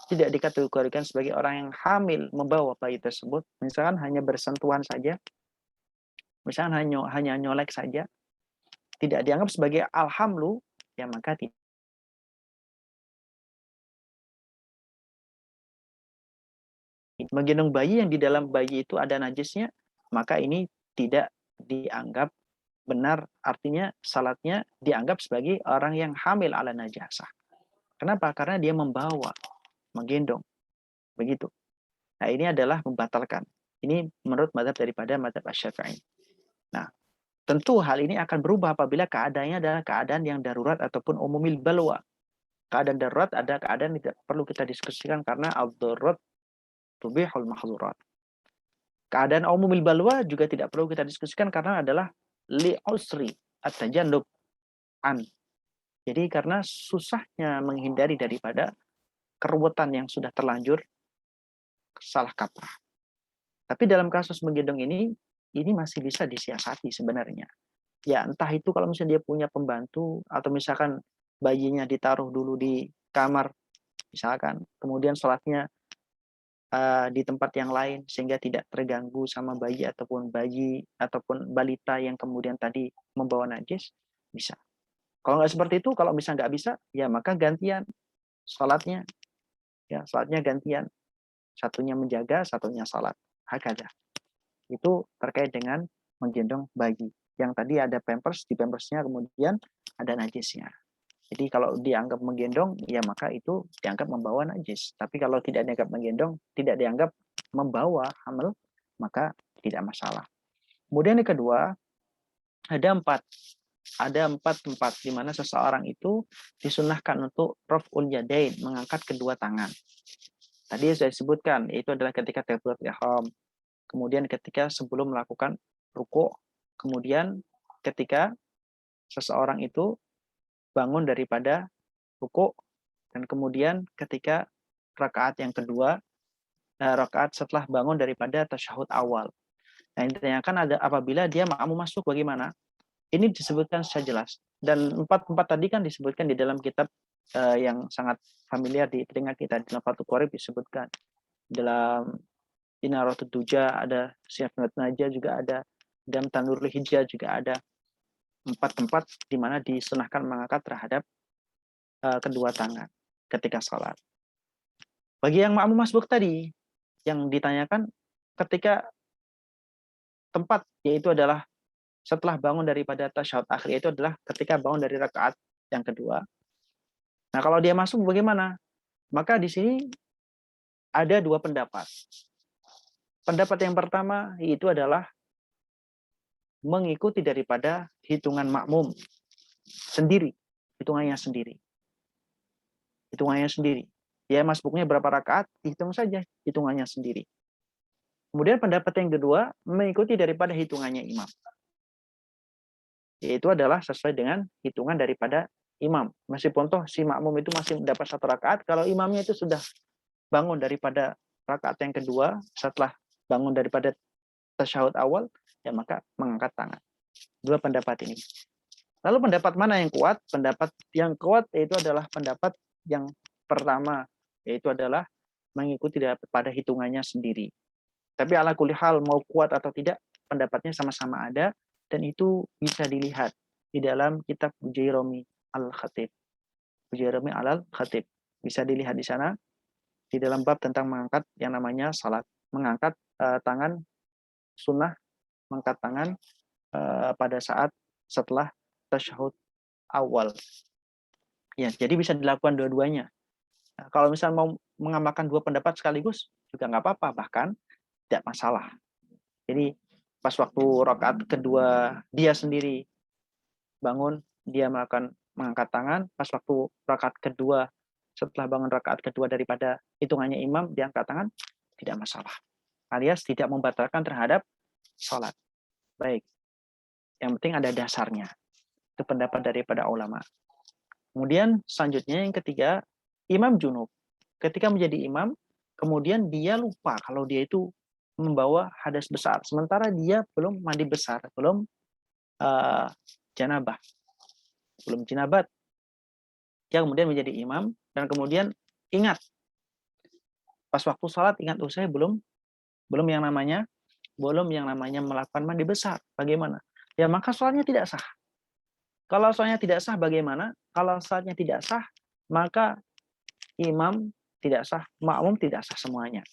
tidak dikategorikan sebagai orang yang hamil membawa bayi tersebut, misalkan hanya bersentuhan saja, misalkan hanya nyolek saja, tidak dianggap sebagai alhamlu, ya maka tidak. Menggendong bayi yang di dalam bayi itu ada najisnya, maka ini tidak dianggap benar, artinya salatnya dianggap sebagai orang yang hamil ala najasah. Kenapa? Karena dia membawa, menggendong, begitu. Nah ini adalah membatalkan. Ini menurut mazhab daripada mazhab Asy-Syafi'i. Nah, tentu hal ini akan berubah apabila keadaannya adalah keadaan yang darurat ataupun umumil balwa. Keadaan darurat ada keadaan yang tidak perlu kita diskusikan karena ad-darurat tubihul mahzurat. Keadaan umumil balwa juga tidak perlu kita diskusikan karena adalah li usri at-tajannub an. Jadi karena susahnya menghindari daripada keruwetan yang sudah terlanjur salah kaprah. Tapi dalam kasus menggendong ini masih bisa disiasati sebenarnya. Ya entah itu kalau misalnya dia punya pembantu atau misalkan bayinya ditaruh dulu di kamar misalkan, kemudian sholatnya di tempat yang lain sehingga tidak terganggu sama bayi ataupun balita yang kemudian tadi membawa najis, bisa. Kalau nggak seperti itu, kalau misalnya nggak bisa, ya maka gantian sholatnya. Ya, sholatnya gantian. Satunya menjaga, satunya sholat. Hakada. Itu terkait dengan menggendong bayi. Yang tadi ada pampers, di pampersnya kemudian ada najisnya. Jadi kalau dianggap menggendong, ya maka itu dianggap membawa najis. Tapi kalau tidak dianggap menggendong, tidak dianggap membawa hamil, maka tidak masalah. Kemudian yang kedua, ada empat tempat di mana seseorang itu disunahkan untuk raf'ul yadain, mengangkat kedua tangan. Tadi sudah disebutkan, itu adalah ketika takbiratul ihram, kemudian ketika sebelum melakukan ruku', kemudian ketika seseorang itu bangun daripada ruku', dan kemudian ketika rakaat yang kedua, rakaat setelah bangun daripada tasyahud awal. Nah, yang ditanyakan ada apabila dia makmum masuk bagaimana? Ini disebutkan secara jelas. Dan empat tadi kan disebutkan di dalam kitab yang sangat familiar di telinga kita. Dalam Fathul Qorib disebutkan. Dalam Inaratul Duja ada, Syifatul Najah juga ada, dalam Tanurul Hijjah juga ada. 4 tempat di mana disunahkan mengangkat terhadap kedua tangan ketika sholat. Bagi yang makmum masbuk tadi, yang ditanyakan ketika tempat, yaitu adalah setelah bangun daripada tasyahud akhir, itu adalah ketika bangun dari rakaat yang kedua. Nah, kalau dia masuk bagaimana? Maka di sini ada dua pendapat. Pendapat yang pertama itu adalah mengikuti daripada hitungan makmum sendiri, hitungannya sendiri. Hitungannya sendiri. Ya, masbuknya berapa rakaat, hitung saja hitungannya sendiri. Kemudian pendapat yang kedua, mengikuti daripada hitungannya imam. Yaitu adalah sesuai dengan hitungan daripada imam. Meskipun toh si makmum itu masih mendapat 1 rakaat, kalau imamnya itu sudah bangun daripada rakaat yang kedua, setelah bangun daripada tasyahud awal, ya maka mengangkat tangan. Dua pendapat ini. Lalu pendapat mana yang kuat? Pendapat yang kuat yaitu adalah pendapat yang pertama, yaitu adalah mengikuti daripada hitungannya sendiri. Tapi ala kulli hal, mau kuat atau tidak, pendapatnya sama-sama ada, dan itu bisa dilihat di dalam kitab Bujairami Al-Khatib. Bujairami Al-Khatib. Bisa dilihat di sana, di dalam bab tentang mengangkat yang namanya salat. Mengangkat tangan sunnah, mengangkat tangan pada saat setelah tasyahud awal. Ya, jadi bisa dilakukan dua-duanya. Nah, kalau misalnya mau mengamalkan dua pendapat sekaligus, juga nggak apa-apa, bahkan tidak masalah. Jadi pas waktu rakaat kedua dia sendiri bangun, dia mengangkat tangan. Pas waktu rakaat kedua, setelah bangun rakaat kedua daripada hitungannya imam, dia angkat tangan, tidak masalah. Alias tidak membatalkan terhadap sholat. Baik. Yang penting ada dasarnya. Itu pendapat daripada ulama. Kemudian selanjutnya yang ketiga, imam junub. Ketika menjadi imam, kemudian dia lupa kalau dia itu membawa hadas besar. Sementara dia belum mandi besar, belum janabah, belum jinabat. Dia kemudian menjadi imam dan kemudian ingat pas waktu sholat ingat saya belum yang namanya melakukan mandi besar. Bagaimana? Ya maka sholatnya tidak sah. Kalau sholatnya tidak sah bagaimana? Kalau sholatnya tidak sah maka imam tidak sah, makmum tidak sah semuanya.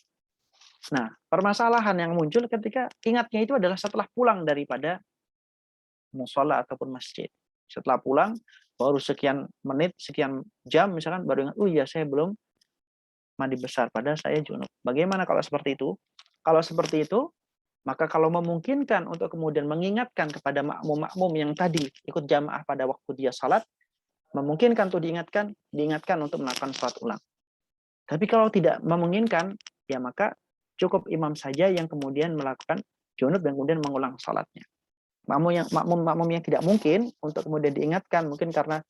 Nah, permasalahan yang muncul ketika ingatnya itu adalah setelah pulang daripada musola ataupun masjid. Setelah pulang, baru sekian menit, sekian jam, misalkan baru ingat, oh iya saya belum mandi besar, padahal saya junub. Bagaimana kalau seperti itu? Kalau seperti itu, maka kalau memungkinkan untuk kemudian mengingatkan kepada makmum-makmum yang tadi ikut jamaah pada waktu dia salat, memungkinkan untuk diingatkan untuk melakukan salat ulang. Tapi kalau tidak memungkinkan, ya maka cukup imam saja yang kemudian melakukan junub dan kemudian mengulang salatnya. Makmum yang tidak mungkin untuk kemudian diingatkan, mungkin karena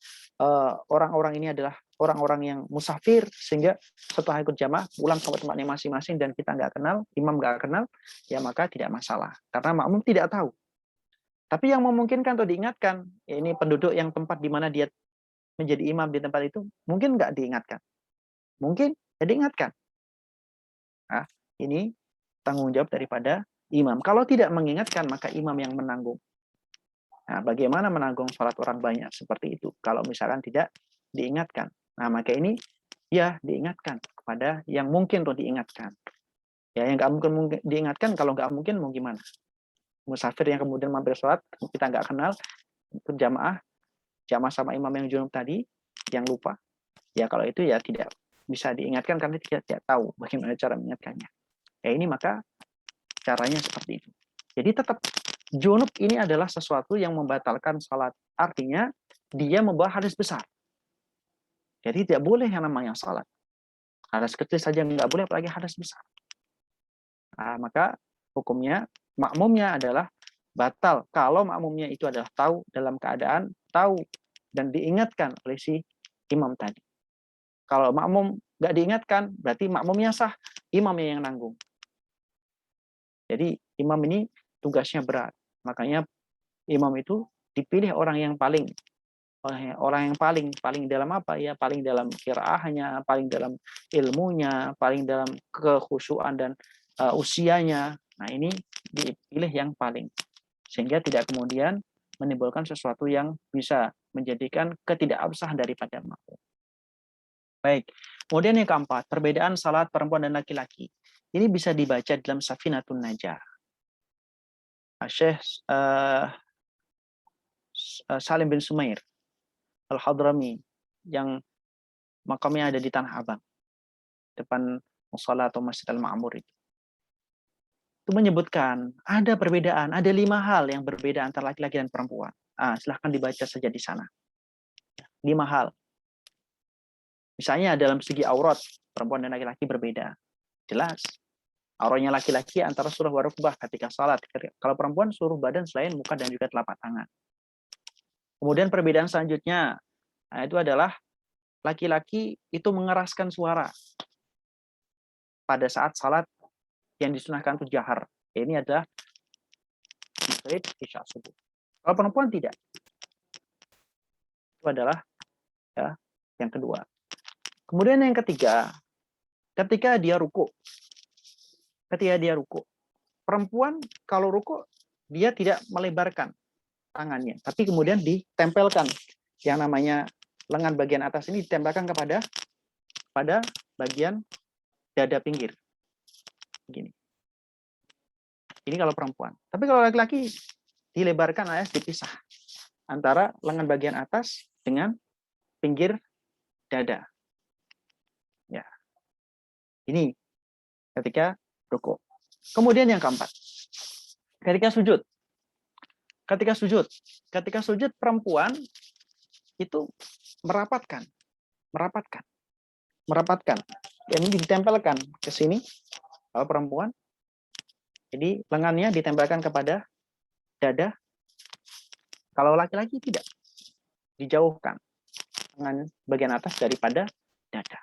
orang-orang ini adalah orang-orang yang musafir, sehingga setelah ikut jamaah pulang ke tempatnya masing-masing dan kita nggak kenal, imam nggak kenal, ya maka tidak masalah. Karena makmum tidak tahu. Tapi yang memungkinkan untuk diingatkan, ya ini penduduk yang tempat di mana dia menjadi imam di tempat itu, mungkin nggak diingatkan. Mungkin ya diingatkan. Nah, ini tanggung jawab daripada imam. Kalau tidak mengingatkan, maka imam yang menanggung. Nah, bagaimana menanggung sholat orang banyak seperti itu? Kalau misalkan tidak diingatkan. Nah, maka ini ya diingatkan kepada yang mungkin untuk diingatkan. Ya, yang nggak mungkin diingatkan, kalau nggak mungkin mau gimana? Musafir yang kemudian mampir sholat, kita nggak kenal, itu jamaah sama imam yang junub tadi, yang lupa. Ya, kalau itu ya tidak bisa diingatkan karena tidak tahu bagaimana cara mengingatkannya. Ya, ini maka caranya seperti itu. Jadi tetap junub ini adalah sesuatu yang membatalkan salat. Artinya dia membawa hadas besar. Jadi tidak boleh yang namanya salat. Hadas kecil saja nggak boleh, apalagi hadas besar. Nah, maka hukumnya makmumnya adalah batal kalau makmumnya itu adalah tahu dalam keadaan tahu dan diingatkan oleh si imam tadi. Kalau makmum nggak diingatkan, berarti makmumnya sah, imamnya yang nanggung. Jadi imam ini tugasnya berat. Makanya imam itu dipilih orang yang paling dalam apa ya, paling dalam qiraahnya, paling dalam ilmunya, paling dalam kekhusyuan dan usianya. Nah, ini dipilih yang paling, sehingga tidak kemudian menimbulkan sesuatu yang bisa menjadikan ketidakabsahan daripada makmum. Baik. Kemudian yang keempat, perbedaan salat perempuan dan laki-laki. Ini bisa dibaca dalam Safinatun Najah. Syekh Salim bin Sumair Al-Hadrami yang makamnya ada di Tanah Abang, depan mushola atau Masjid Al-Ma'mur itu menyebutkan ada perbedaan, ada 5 hal yang berbeda antara laki-laki dan perempuan. Silahkan dibaca saja di sana. 5 hal. Misalnya dalam segi aurat, perempuan dan laki-laki berbeda. Jelas. Auratnya laki-laki antara surah wa rukbah ketika salat. Kalau perempuan seluruh badan selain muka dan juga telapak tangan. Kemudian perbedaan selanjutnya, itu adalah laki-laki itu mengeraskan suara pada saat salat yang disunahkan itu jahar. Ini adalah maghrib, isya, subuh. Kalau perempuan tidak. Itu adalah ya, yang kedua. Kemudian yang ketiga, ketika dia ruku. Perempuan kalau ruku dia tidak melebarkan tangannya, tapi kemudian ditempelkan yang namanya lengan bagian atas ini ditempelkan pada bagian dada pinggir. Begini. Ini kalau perempuan. Tapi kalau laki-laki dilebarkan alias dipisah antara lengan bagian atas dengan pinggir dada. Ya. Ini ketika rukuk. Kemudian yang keempat. Ketika sujud perempuan itu merapatkan. Ini ditempelkan ke sini kalau perempuan. Jadi lengannya ditempelkan kepada dada. Kalau laki-laki tidak. Dijauhkan lengan bagian atas daripada dada.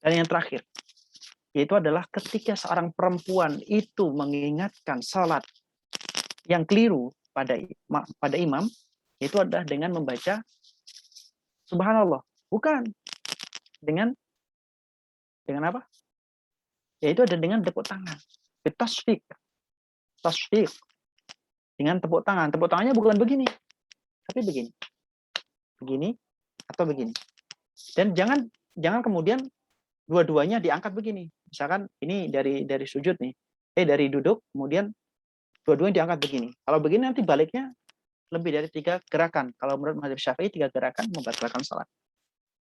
Dan yang terakhir, yaitu adalah ketika seorang perempuan itu mengingatkan salat yang keliru pada imam, itu adalah dengan membaca subhanallah. Bukan dengan apa? Yaitu ada dengan tepuk tangan. Tasfiq. Dengan tepuk tangan. Tepuk tangannya bukan begini, tapi begini. Begini atau begini. Dan jangan kemudian dua-duanya diangkat begini. Misalkan ini dari sujud nih. Dari duduk, kemudian dua-duanya diangkat begini. Kalau begini nanti baliknya lebih dari 3 gerakan. Kalau menurut mazhab Syafi'i 3 gerakan membatalkan salat.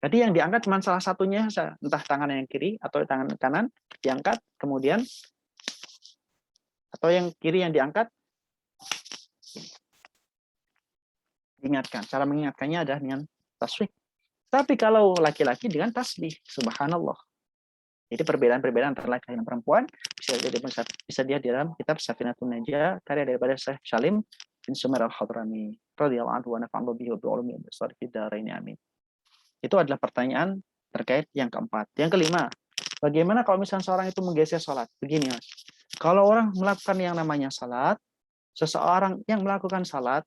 Jadi yang diangkat cuma salah satunya, entah tangan yang kiri atau tangan kanan diangkat, kemudian atau yang kiri yang diangkat, diingatkan. Cara mengingatkannya adalah dengan tasbih. Tapi kalau laki-laki dengan tasbih, subhanallah. Jadi perbedaan-perbedaan antara laki-laki dan perempuan bisa dilihat di dalam kitab Safinatun Najah karya daripada Syekh Salim bin Sumair Al-Hadrami radhiyallahu anhu wa nafa'ana bihi wa bi'ulumi besar fid dharain amin. Itu adalah pertanyaan terkait yang keempat. Yang kelima, bagaimana kalau misalnya seorang itu menggeser salat? Begini, Mas. Kalau orang melakukan yang namanya salat, seseorang yang melakukan salat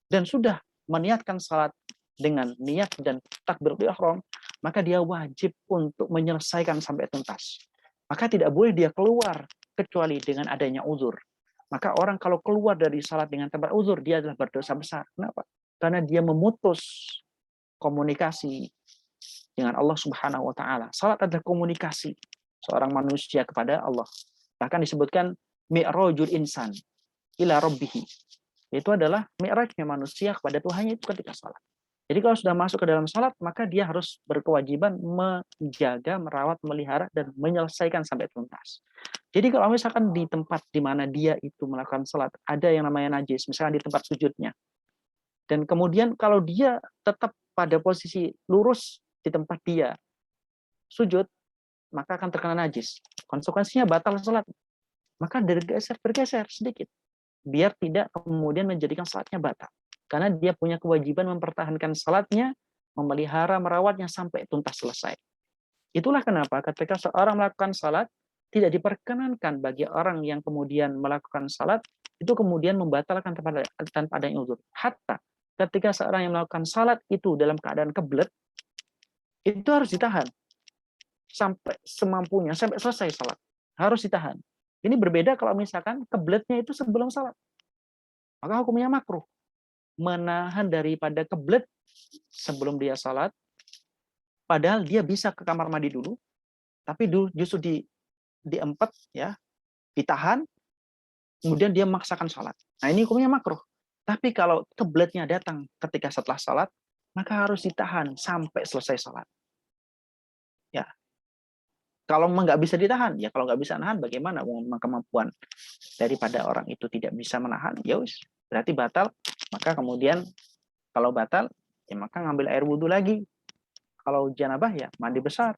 dan sudah meniatkan salat dengan niat dan takbiratul ihram, maka dia wajib untuk menyelesaikan sampai tuntas. Maka tidak boleh dia keluar kecuali dengan adanya uzur. Maka orang kalau keluar dari salat dengan tanpa uzur, dia adalah berdosa besar. Kenapa? Karena dia memutus komunikasi dengan Allah Subhanahu wa taala. Salat adalah komunikasi seorang manusia kepada Allah. Bahkan disebutkan mi'rajul insan ila rabbih. Itu adalah mi'rajnya manusia kepada Tuhannya itu ketika salat. Jadi kalau sudah masuk ke dalam salat, maka dia harus berkewajiban menjaga, merawat, melihara, dan menyelesaikan sampai tuntas. Jadi kalau misalkan di tempat di mana dia itu melakukan salat, ada yang namanya najis, misalkan di tempat sujudnya. Dan kemudian kalau dia tetap pada posisi lurus di tempat dia sujud, maka akan terkena najis. Konsekuensinya batal salat. Maka bergeser sedikit. Biar tidak kemudian menjadikan salatnya batal. Karena dia punya kewajiban mempertahankan salatnya, memelihara, merawatnya sampai tuntas selesai. Itulah kenapa ketika seorang melakukan salat, tidak diperkenankan bagi orang yang kemudian melakukan salat itu kemudian membatalkan tanpa adanya uzur. Hatta ketika seorang yang melakukan salat itu dalam keadaan kebelet, itu harus ditahan sampai semampunya, sampai selesai salat. Harus ditahan. Ini berbeda kalau misalkan kebeletnya itu sebelum salat. Maka hukumnya makruh. Menahan daripada kebelet sebelum dia salat, padahal dia bisa ke kamar mandi dulu, tapi justru diempet, ya, ditahan, kemudian dia memaksakan salat. Nah, ini hukumnya makruh. Tapi kalau kebeletnya datang ketika setelah salat, maka harus ditahan sampai selesai salat. Ya, kalau nggak bisa ditahan, ya kalau nggak bisa nahan, bagaimana kemampuan daripada orang itu tidak bisa menahan? Ya wis, berarti batal. Maka kemudian kalau batal, ya maka ngambil air wudhu lagi. Kalau janabah ya mandi besar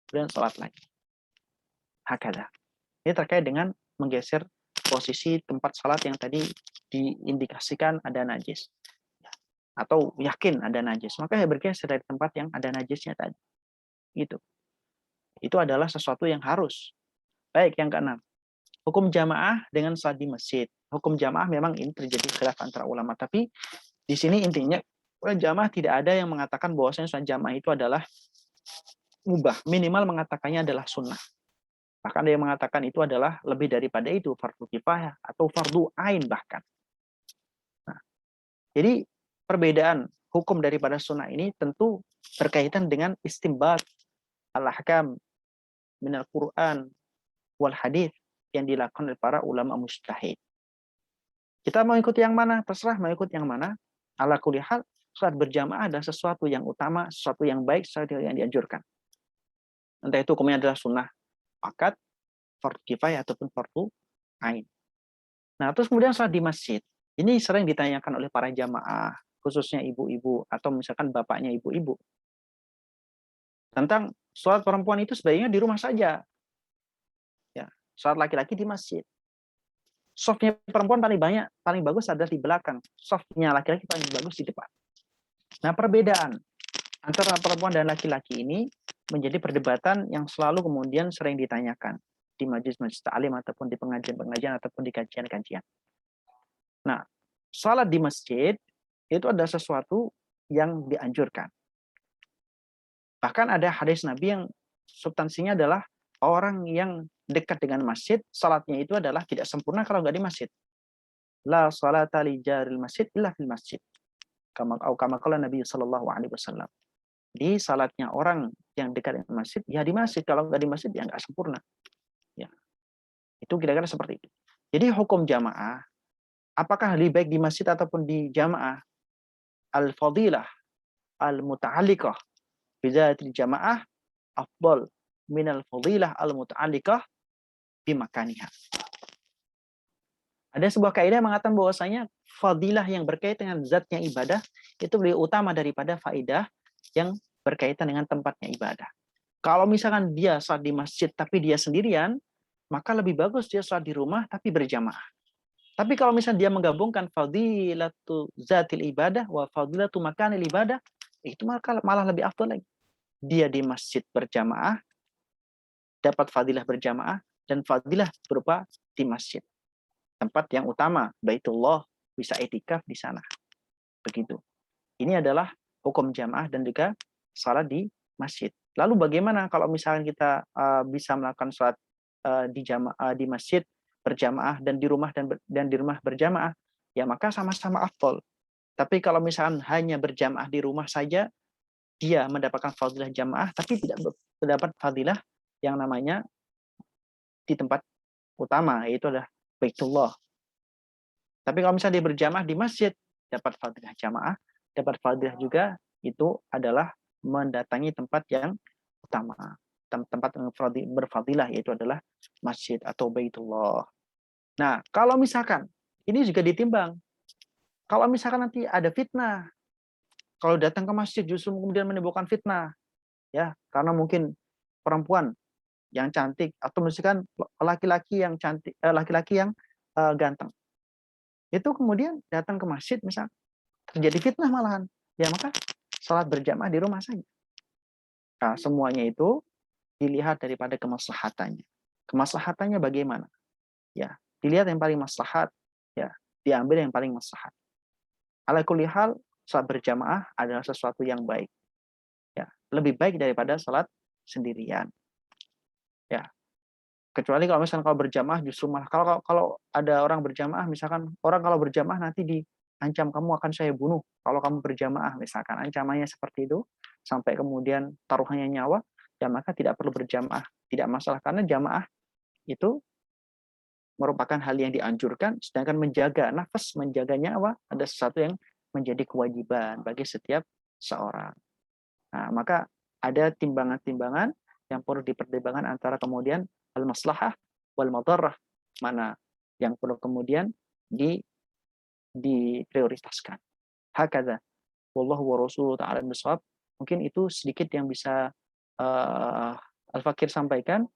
dan sholat lagi. Hakada. Ini terkait dengan menggeser posisi tempat salat yang tadi diindikasikan ada najis, atau yakin ada najis, maka ya bergeser dari tempat yang ada najisnya tadi. Gitu. Itu adalah sesuatu yang harus. Baik, yang keenam. Hukum jamaah dengan salat di masjid. Hukum jamaah memang ini terjadi khilaf antara ulama, tapi di sini intinya jamaah tidak ada yang mengatakan bahwasanya salat jamaah itu adalah mubah. Minimal mengatakannya adalah sunnah. Bahkan ada yang mengatakan itu adalah lebih daripada itu, fardu kifayah atau fardu ain bahkan. Nah, jadi perbedaan hukum daripada sunnah ini tentu berkaitan dengan istimbat al-ahkam minal Quran wal hadis yang dilakukan oleh para ulama mujtahid. Kita mau ikut yang mana? Terserah mau ikut yang mana. Ala kulli hal, salat berjamaah adalah sesuatu yang utama, sesuatu yang baik, sesuatu yang dianjurkan. Entah itu hukumnya adalah sunnah akad, fardu kifayah ataupun fardu ain. Nah, terus kemudian salat di masjid. Ini sering ditanyakan oleh para jamaah, khususnya ibu-ibu atau misalkan bapaknya ibu-ibu. Tentang salat perempuan itu sebaiknya di rumah saja. Ya, salat laki-laki di masjid. Softnya perempuan paling bagus adalah di belakang. Softnya laki-laki paling bagus di depan. Nah, perbedaan antara perempuan dan laki-laki ini menjadi perdebatan yang selalu kemudian sering ditanyakan di majelis-majelis ta'lim ataupun di pengajian-pengajian ataupun di kajian-kajian. Nah, salat di masjid itu adalah sesuatu yang dianjurkan. Bahkan ada hadis Nabi yang substansinya adalah orang yang dekat dengan masjid, salatnya itu adalah tidak sempurna kalau nggak di masjid. La salata li jaril masjid illa fil masjid. Kama qala Nabi sallallahu alaihi wasallam. Di salatnya orang yang dekat dengan masjid, ya di masjid. Kalau nggak di masjid, ya nggak sempurna. Ya. Itu kira-kira seperti itu. Jadi hukum jamaah, apakah lebih baik di masjid ataupun di jamaah? Al-fadilah, al-muta'alliqah, bidatil jamaah, afdal minal fadilah al-muta'alliqah bimakaniha. Ada sebuah kaidah yang mengatakan bahwasanya fadilah yang berkaitan dengan zatnya ibadah itu lebih utama daripada faidah yang berkaitan dengan tempatnya ibadah. Kalau misalkan dia salat di masjid tapi dia sendirian, maka lebih bagus dia salat di rumah tapi berjamaah. Tapi kalau misalnya dia menggabungkan fadilatu zatil ibadah wa fadilatu makanil ibadah, itu malah lebih afdal lagi. Dia di masjid berjamaah, dapat fadilah berjamaah, dan fadilah berupa di masjid. Tempat yang utama, Baitullah, bisa etikaf di sana. Begitu. Ini adalah hukum jamaah dan juga salat di masjid. Lalu bagaimana kalau misalkan kita bisa melakukan salat di masjid berjamaah dan di rumah berjamaah, ya maka sama-sama afdal. Tapi kalau misalkan hanya berjamaah di rumah saja, dia mendapatkan fadilah jamaah tapi tidak mendapat fadilah yang namanya di tempat utama, yaitu adalah Baitullah. Tapi kalau misalnya dia berjamaah di masjid, dapat fadilah jamaah, dapat fadilah juga, itu adalah mendatangi tempat yang utama. Tempat yang berfadilah, yaitu adalah masjid atau Baitullah. Nah, kalau misalkan, ini juga ditimbang. Kalau misalkan nanti ada fitnah, kalau datang ke masjid justru kemudian menimbulkan fitnah, ya, karena mungkin perempuan yang cantik atau misalkan laki-laki yang cantik, laki-laki yang ganteng, itu kemudian datang ke masjid, misal terjadi fitnah malahan, ya maka salat berjamaah di rumah saja. Nah, semuanya itu dilihat daripada kemaslahatannya. Kemaslahatannya bagaimana? Ya, dilihat yang paling maslahat, ya, diambil yang paling maslahat. Ala kulli hal, salat berjamaah adalah sesuatu yang baik. Ya, lebih baik daripada salat sendirian. Ya, kecuali kalau misalkan kalau berjamaah justru malah kalau ada orang berjamaah, misalkan orang kalau berjamaah nanti diancam, kamu akan saya bunuh kalau kamu berjamaah, misalkan ancamannya seperti itu sampai kemudian taruhannya nyawa, ya maka tidak perlu berjamaah, tidak masalah, karena jamaah itu merupakan hal yang dianjurkan, sedangkan menjaga nafas, menjaga nyawa ada sesuatu yang menjadi kewajiban bagi setiap seorang. Nah, maka ada timbangan-timbangan yang perlu dipertimbangkan antara kemudian al-maslahah wal madarrah, mana yang perlu kemudian diprioritaskan. Hakadha wallahu wa rasuluhu ta'ala bisawab. Mungkin itu sedikit yang bisa Al-Fakir sampaikan.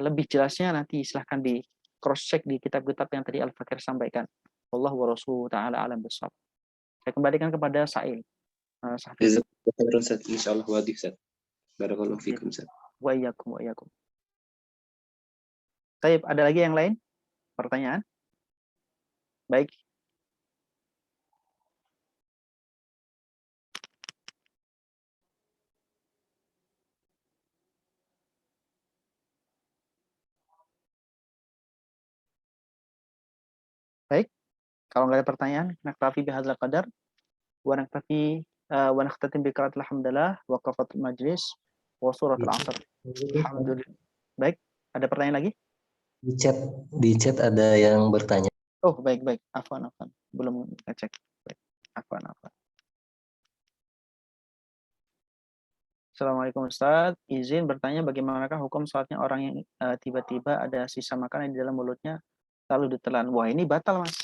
Lebih jelasnya nanti silahkan di cross check di kitab-kitab yang tadi Al-Fakir sampaikan. Wallahu wa rasuluhu ta'ala alam bisawab. Saya kembalikan kepada Sa'il. Jazakallahu Ustaz, insyaallah wadih Ustaz. Barakallahu fikum Ustaz. Wa iyyakum wa iyyakum. Baik, ada lagi yang lain? Pertanyaan? Baik. Baik. Kalau nggak ada pertanyaan, naktafi bihadzal qadar wa naktafi wa nakhtatim bi qiraatil hamdalah wa qafatul majlis wa suratul asr. Alhamdulillah. Baik, ada pertanyaan lagi? Di chat ada yang bertanya. Oh, baik. Afwan. Belum ngecek. Baik. Afwan. Assalamualaikum Ustaz. Izin bertanya, bagaimanakah hukum salatnya orang yang tiba-tiba ada sisa makanan di dalam mulutnya lalu ditelan? Wah, ini batal, Mas.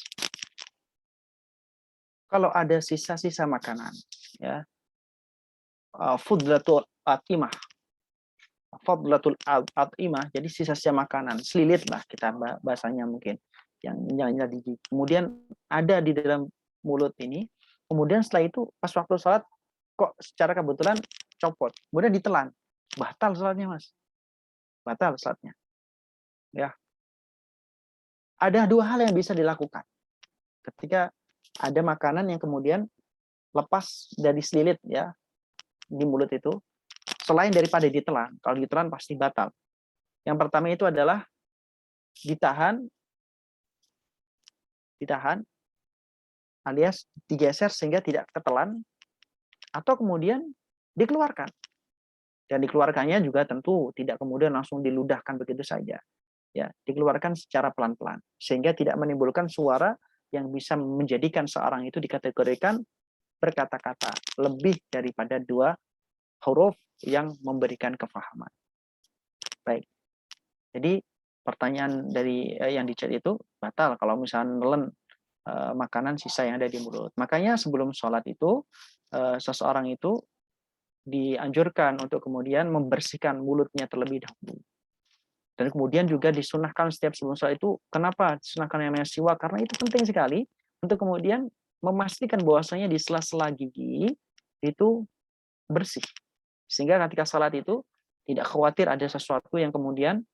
Kalau ada sisa-sisa makanan, ya, fudlatul atimah, jadi sisa-sisa makanan, selilit lah kita bahasanya mungkin, yang nyala di gigi. Kemudian ada di dalam mulut ini, kemudian setelah itu pas waktu sholat kok secara kebetulan copot, kemudian ditelan, batal sholatnya, Mas. Batal sholatnya. Ya. Ada dua hal yang bisa dilakukan ketika ada makanan yang kemudian lepas dari selilit ya di mulut itu, selain daripada ditelan. Kalau ditelan pasti batal. Yang pertama itu adalah ditahan alias digeser sehingga tidak ketelan, atau kemudian dikeluarkan. Dan dikeluarkannya juga tentu tidak kemudian langsung diludahkan begitu saja. Ya, dikeluarkan secara pelan-pelan sehingga tidak menimbulkan suara yang bisa menjadikan seorang itu dikategorikan berkata-kata lebih daripada 2 huruf yang memberikan kefahaman. Baik. Jadi pertanyaan dari yang di chat itu batal kalau misalnya nelen makanan sisa yang ada di mulut. Makanya sebelum sholat itu seseorang itu dianjurkan untuk kemudian membersihkan mulutnya terlebih dahulu. Dan kemudian juga disunahkan setiap sebelum sholat itu, kenapa disunahkan yang namanya siwak? Karena itu penting sekali untuk kemudian memastikan bahwasanya di sela-sela gigi itu bersih. Sehingga ketika sholat itu tidak khawatir ada sesuatu yang kemudian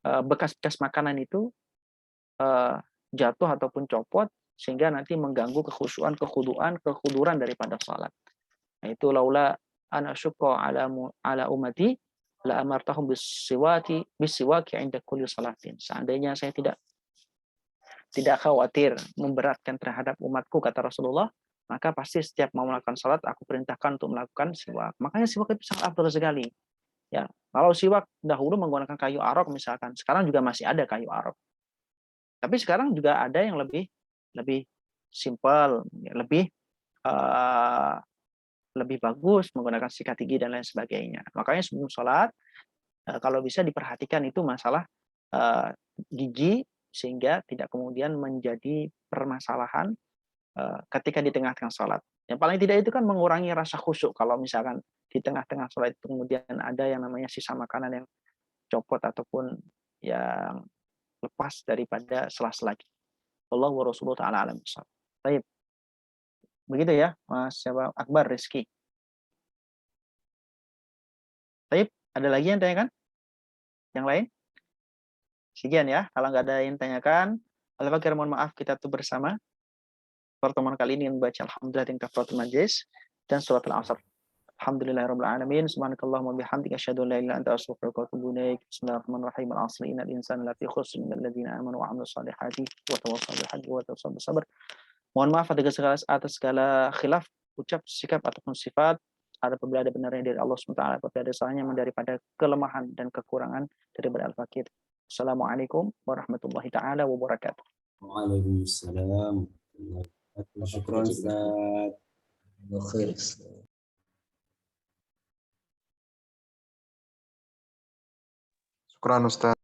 bekas-bekas makanan itu jatuh ataupun copot, sehingga nanti mengganggu kekhusyuan, kekhuduran daripada sholat. Nah, itu laula ana syukra ala ummati la amartahum bisiwaki 'inda kulli salatin. Seandainya saya tidak khawatir memberatkan terhadap umatku, kata Rasulullah, maka pasti setiap mau melakukan salat aku perintahkan untuk melakukan siwak. Makanya siwak itu sangat afdal sekali. Ya, kalau siwak dahulu menggunakan kayu arok misalkan, sekarang juga masih ada kayu arok. Tapi sekarang juga ada yang lebih simpel, lebih bagus menggunakan sikat gigi dan lain sebagainya. Makanya sebelum sholat, kalau bisa diperhatikan itu masalah gigi, sehingga tidak kemudian menjadi permasalahan ketika di tengah-tengah sholat. Yang paling tidak itu kan mengurangi rasa khusyuk kalau misalkan di tengah-tengah sholat itu kemudian ada yang namanya sisa makanan yang copot ataupun yang lepas daripada sela-sela gigi. Wallahu wa rasuluhu ta'ala alam bisawab. Baik. Begitu ya, Mas Akbar Rizky. Baik, ada lagi yang tanyakan? Yang lain? Sekian ya, kalau nggak ada yang tanyakan, Al-Fakir, mohon maaf kita tuh bersama. Pertemuan kali ini membaca Alhamdulillah dan Kafaratul Majlis dan surat Al-Asr. Alhamdulillahirabbil alamin. Subhanakallahumma bihamdika asyhadu an la ilaha illa anta astaghfiruka wa atubu ilaik. Bismillahirrahmanirrahim. Al-'asri innal insana lafi khusr minal ladzina amanu wa 'amilus shalihati wa tawassaw bil haqqi wa tawassaw bis sabr. Mohon maaf atas segala khilaf, ucap, sikap ataupun sifat. Ada apabila ada benarnya dari Allah SWT, apabila ada salahnya daripada kelemahan dan kekurangan daripada Al-Fakir. Assalamualaikum warahmatullahi taala wabarakatuh. Waalaikumsalam. Syukran Ustaz. Khair. Syukran Ustaz.